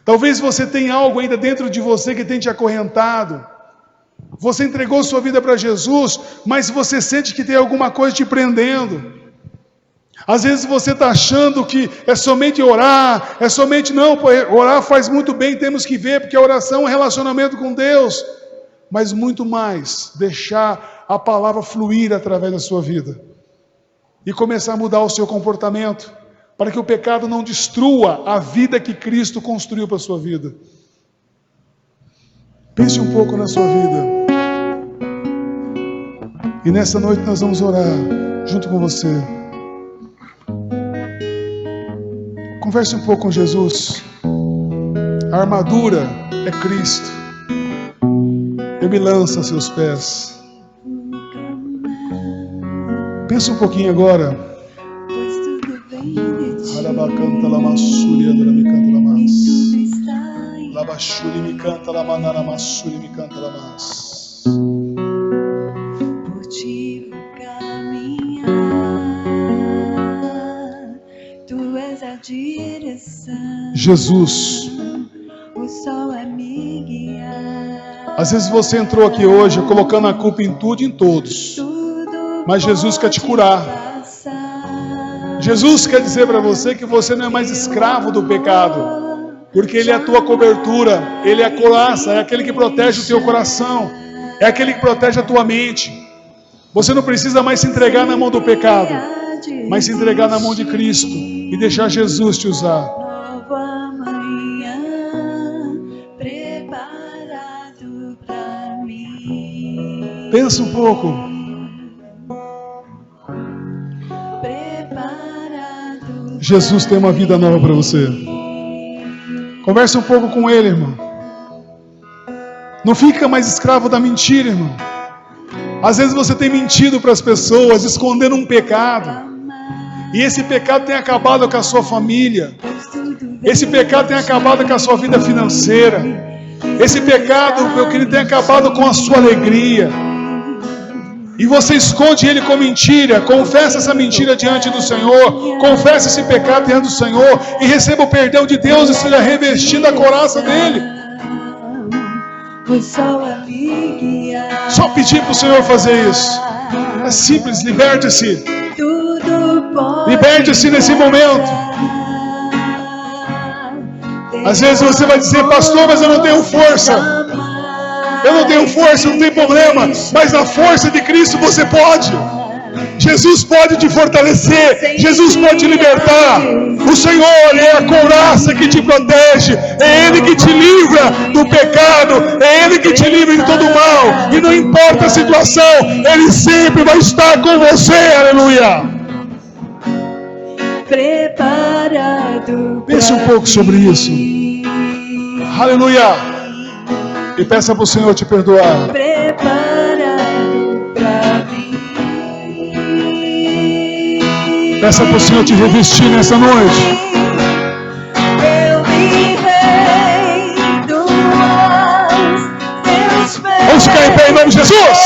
Talvez você tenha algo ainda dentro de você que tem te acorrentado. Você entregou sua vida para Jesus, mas você sente que tem alguma coisa te prendendo. Às vezes você está achando que é somente orar, não, orar faz muito bem, temos que ver, porque a oração é um relacionamento com Deus. mas muito mais deixar a palavra fluir através da sua vida e começar a mudar o seu comportamento, para que o pecado não destrua a vida que Cristo construiu para a sua vida. Pense um pouco na sua vida. E nessa noite nós vamos orar junto com você. Converse um pouco com Jesus. A armadura é Cristo. Eu me lanço a seus pés. Pensa um pouquinho agora. Arabacanta lamassuri me canta lamas. Labachuri me canta lamanara massuri me canta lamas. Por ti vou caminhar. Tu és a direção. Jesus. O sol é me guiar. Às vezes você entrou aqui hoje colocando a culpa em tudo e em todos. Mas Jesus quer te curar. Jesus quer dizer para você que você não é mais escravo do pecado, porque Ele é a tua cobertura, Ele é a couraça, é aquele que protege o teu coração, é aquele que protege a tua mente. Você não precisa mais se entregar na mão do pecado, mas se entregar na mão de Cristo e deixar Jesus te usar. Nova manhã preparado pra mim. Pensa um pouco. Jesus tem uma vida nova para você. Converse um pouco com Ele, irmão. Não fica mais escravo da mentira, irmão. Às vezes você tem mentido para as pessoas, escondendo um pecado. E esse pecado tem acabado com a sua família. Esse pecado tem acabado com a sua vida financeira. Esse pecado, meu querido, tem acabado com a sua alegria. E você esconde ele com mentira. Confessa essa mentira diante do Senhor. Confessa esse pecado diante do Senhor. E receba o perdão de Deus e seja revestido da couraça dele. Só pedir para o Senhor fazer isso. É simples, liberte-se. Liberte-se nesse momento. Às vezes você vai dizer, pastor, mas eu não tenho força. Eu não tenho força, não tem problema. Mas na força de Cristo você pode. Jesus pode te fortalecer. Jesus pode te libertar. O Senhor é a couraça que te protege. É Ele que te livra do pecado. É Ele que te livra de todo mal. E não importa a situação, Ele sempre vai estar com você. Aleluia. Preparado. Pense um pouco sobre isso. Aleluia. E peça para o Senhor te perdoar. Preparado pra mim. Peça para o Senhor te revestir nessa noite. Eu vivei aos teus pés. Vamos ficar em pé em nome de Jesus.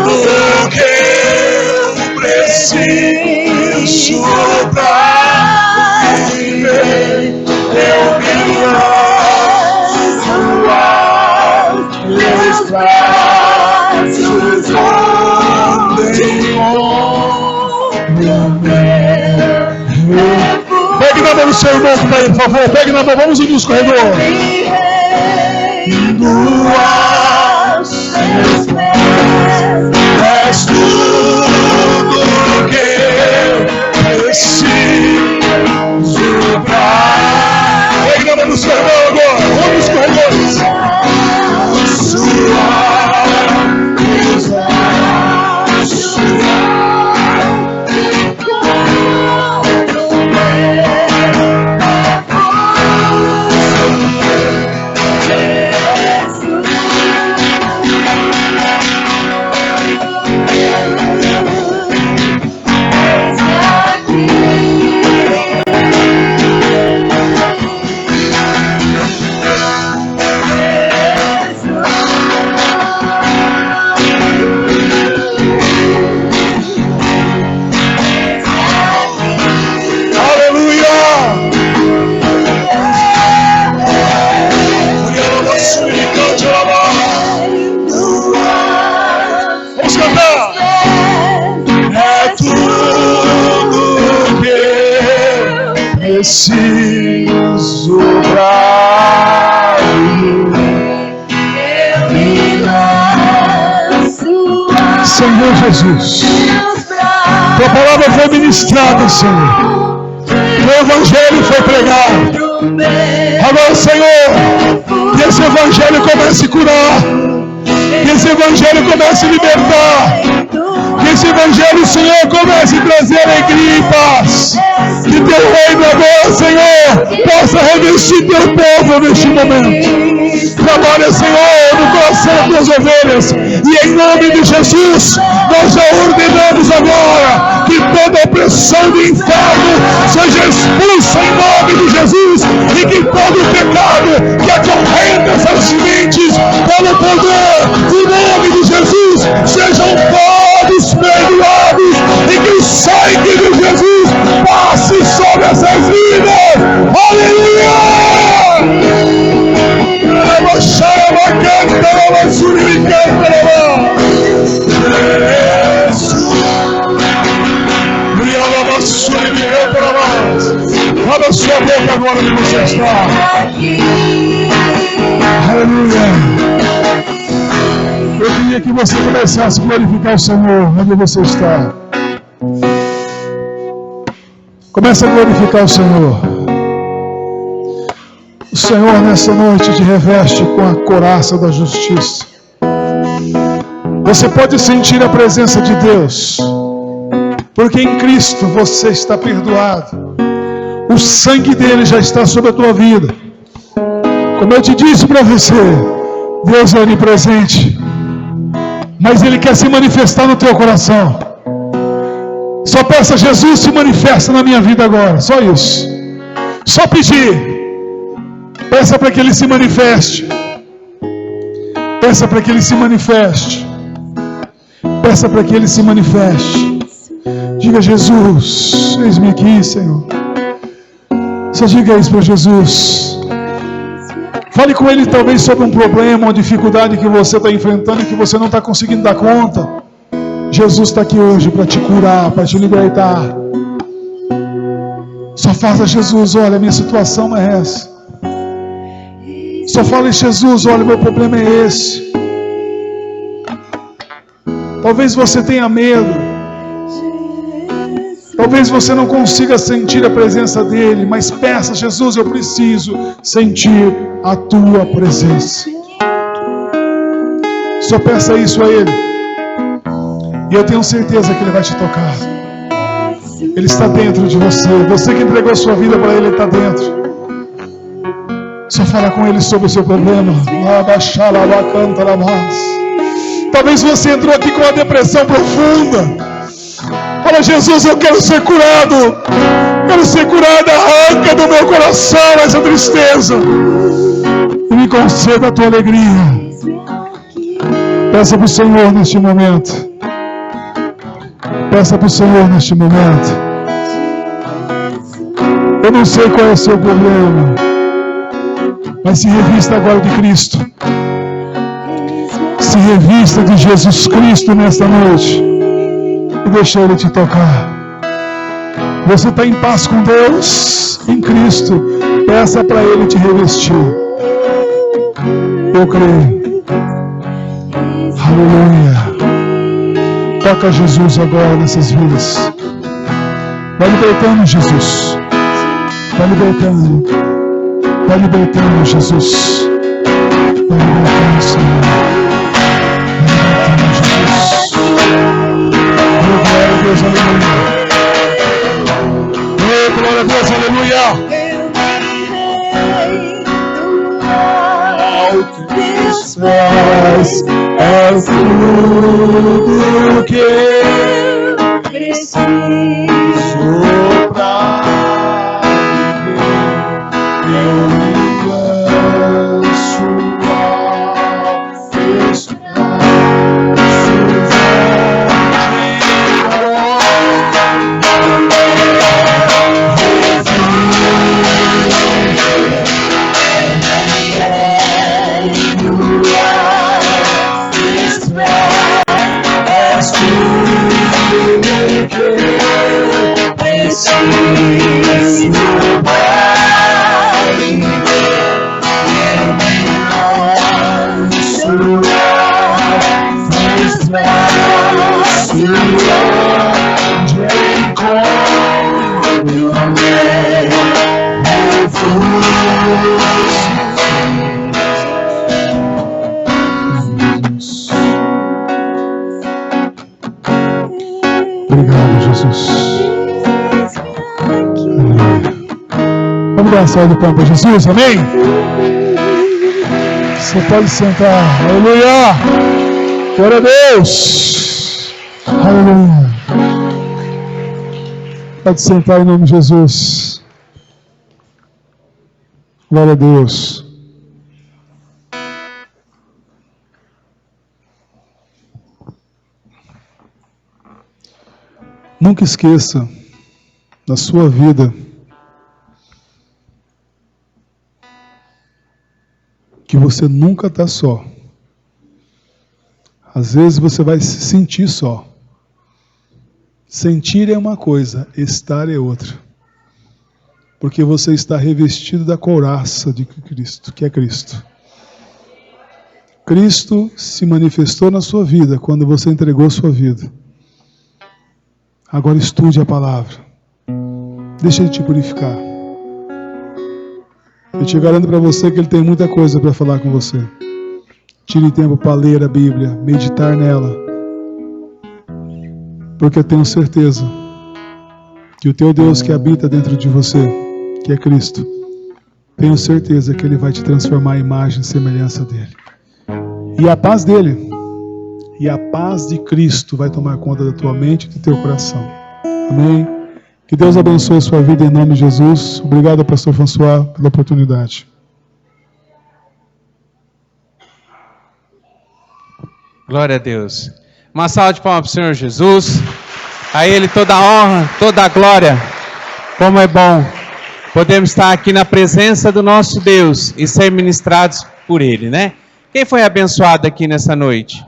Tudo que eu preciso pra viver, eu vim meus braços onde pegue na mão do seu irmão que está aí, por favor. Pegue na mão, vamos unir os corredores. Indo aos seus pés, és tudo que eu preciso pra. Pegue na mão do seu irmão agora, vamos os corredores. Preciso pra viver, Senhor Jesus. Tua palavra foi ministrada, Senhor. O Evangelho foi pregado. Agora, Senhor, que esse Evangelho comece a curar. Que esse Evangelho comece a libertar. Que esse Evangelho, Senhor, comece a trazer alegria e paz. Que teu reino agora, Senhor, possa revestir teu povo neste momento. Trabalha, Senhor, no coração das ovelhas. E em nome de Jesus, nós já ordenamos agora que toda opressão do inferno seja expulsa em nome de Jesus. E que todo pecado que acorrenta essas mentes pelo poder, em nome de Jesus, sejam todos perdoados. E que o sangue de Jesus passe sobre essas vidas. Aleluia! Abra sua boca agora onde você está. Aleluia. Eu queria que você começasse a glorificar o Senhor onde você está. Comece a glorificar o Senhor. O Senhor nessa noite te reveste com a couraça da justiça. Você pode sentir a presença de Deus, porque em Cristo você está perdoado. O sangue dele já está sobre a tua vida. Como eu te disse para você, Deus é onipresente, mas ele quer se manifestar no teu coração. Só peça: Jesus, se manifesta na minha vida agora. Só isso. Só pedir. Peça para que ele se manifeste. Peça para que ele se manifeste. Peça para que ele se manifeste. Diga: Jesus, eis-me aqui, Senhor. Só diga isso para Jesus. Fale com ele talvez sobre um problema, uma dificuldade que você está enfrentando e que você não está conseguindo dar conta. Jesus está aqui hoje para te curar, para te libertar. Só faça: Jesus, olha, minha situação é essa. Só fale: Jesus, olha, meu problema é esse. Talvez você tenha medo. Talvez você não consiga sentir a presença dele, mas peça: Jesus, eu preciso sentir a tua presença. Só peça isso a ele. E eu tenho certeza que ele vai te tocar. Ele está dentro de você. Você que entregou a sua vida para ele, ele está dentro. Só fala com ele sobre o seu problema. Talvez você entrou aqui com uma depressão profunda. Fala: Jesus, eu quero ser curado. Quero ser curado. Arranca do meu coração essa tristeza e me conceda a tua alegria. Peça para o Senhor neste momento. Peça para o Senhor neste momento. Eu não sei qual é o seu problema, mas se revista agora de Cristo. Se revista de Jesus Cristo nesta noite e deixa ele te tocar. Você está em paz com Deus em Cristo. Peça para ele te revestir. Eu creio. Aleluia. Toca Jesus agora nessas vidas. Vai libertando, Jesus. Vai libertando. Vai libertando, Jesus. Vai libertando, Senhor. Vai libertando, Jesus. Oh, glória a Deus, aleluia. Oh, glória a Deus, aleluia. Faz é tudo que eu preciso pra viver. Eu me lanço ao teus Obrigado, Jesus. Vamos dar uma salva de palmas para Jesus, amém? Você pode sentar, aleluia! Glória a Deus! Aleluia! Pode sentar em nome de Jesus. Glória a Deus. Nunca esqueça, na sua vida, que você nunca está só. Às vezes você vai se sentir só. Sentir é uma coisa, estar é outra. Porque você está revestido da couraça de Cristo, que é Cristo. Cristo se manifestou na sua vida quando você entregou sua vida. Agora estude a palavra. Deixa Ele te purificar. Eu te garanto para você que Ele tem muita coisa para falar com você. Tire tempo para ler a Bíblia, meditar nela. Porque eu tenho certeza que o teu Deus que habita dentro de você, que é Cristo, tenho certeza que Ele vai te transformar em imagem e semelhança dEle. E a paz dEle, e a paz de Cristo vai tomar conta da tua mente e do teu coração. Amém? Que Deus abençoe a sua vida em nome de Jesus. Obrigado, pastor François, pela oportunidade. Glória a Deus. Uma salva de palmas para o Senhor Jesus. A Ele toda a honra, toda a glória. Como é bom podemos estar aqui na presença do nosso Deus e ser ministrados por Ele, né? Quem foi abençoado aqui nessa noite?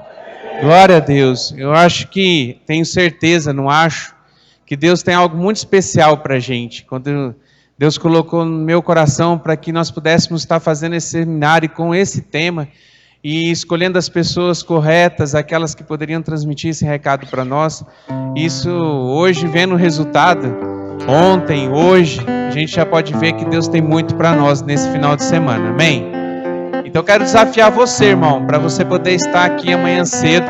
Glória a Deus. Eu acho que, tenho certeza, não acho, que Deus tem algo muito especial para a gente. Quando Deus colocou no meu coração para que nós pudéssemos estar fazendo esse seminário com esse tema e escolhendo as pessoas corretas, aquelas que poderiam transmitir esse recado para nós. Isso, hoje, vendo o resultado, ontem, hoje, a gente já pode ver que Deus tem muito para nós nesse final de semana. Amém? Então eu quero desafiar você, irmão, para você poder estar aqui amanhã cedo.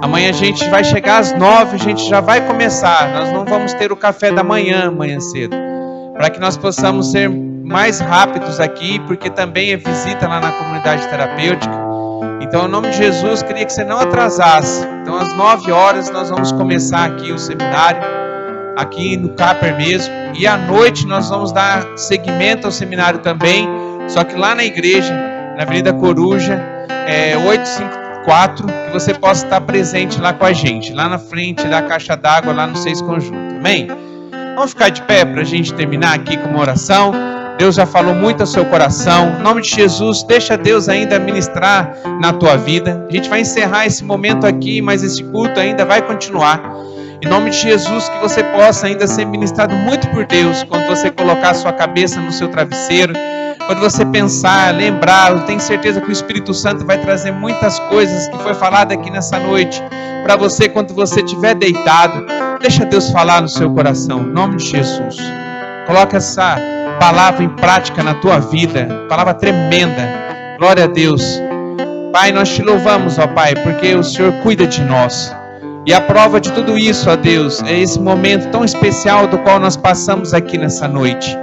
Amanhã a gente vai chegar às 9, a gente já vai começar. Nós não vamos ter o café da manhã amanhã cedo. Para que nós possamos ser mais rápidos aqui, porque também é visita lá na comunidade terapêutica. Então, em nome de Jesus, queria que você não atrasasse. Então, às 9 horas nós vamos começar aqui o seminário, aqui no Caper mesmo. E à noite nós vamos dar seguimento ao seminário também, só que lá na igreja, na Avenida Coruja, 854, que você possa estar presente lá com a gente, lá na frente da caixa d'água, lá no 6 Conjunto. Amém? Vamos ficar de pé para a gente terminar aqui com uma oração. Deus já falou muito ao seu coração. Em nome de Jesus, deixa Deus ainda ministrar na tua vida. A gente vai encerrar esse momento aqui, mas esse culto ainda vai continuar. Em nome de Jesus, que você possa ainda ser ministrado muito por Deus, quando você colocar a sua cabeça no seu travesseiro, quando você pensar, lembrar, eu tenho certeza que o Espírito Santo vai trazer muitas coisas que foi falado aqui nessa noite para você quando você estiver deitado. Deixa Deus falar no seu coração, em nome de Jesus. Coloca essa palavra em prática na tua vida, palavra tremenda. Glória a Deus. Pai, nós te louvamos, ó Pai, porque o Senhor cuida de nós. E a prova de tudo isso, ó Deus, é esse momento tão especial do qual nós passamos aqui nessa noite,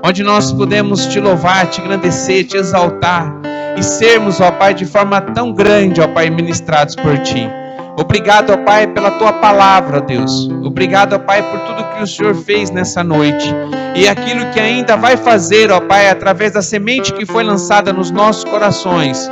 onde nós podemos te louvar, te engrandecer, te exaltar e sermos, ó Pai, de forma tão grande, ó Pai, ministrados por Ti. Obrigado, ó Pai, pela Tua palavra, ó Deus. Obrigado, ó Pai, por tudo que o Senhor fez nessa noite e aquilo que ainda vai fazer, ó Pai, através da semente que foi lançada nos nossos corações.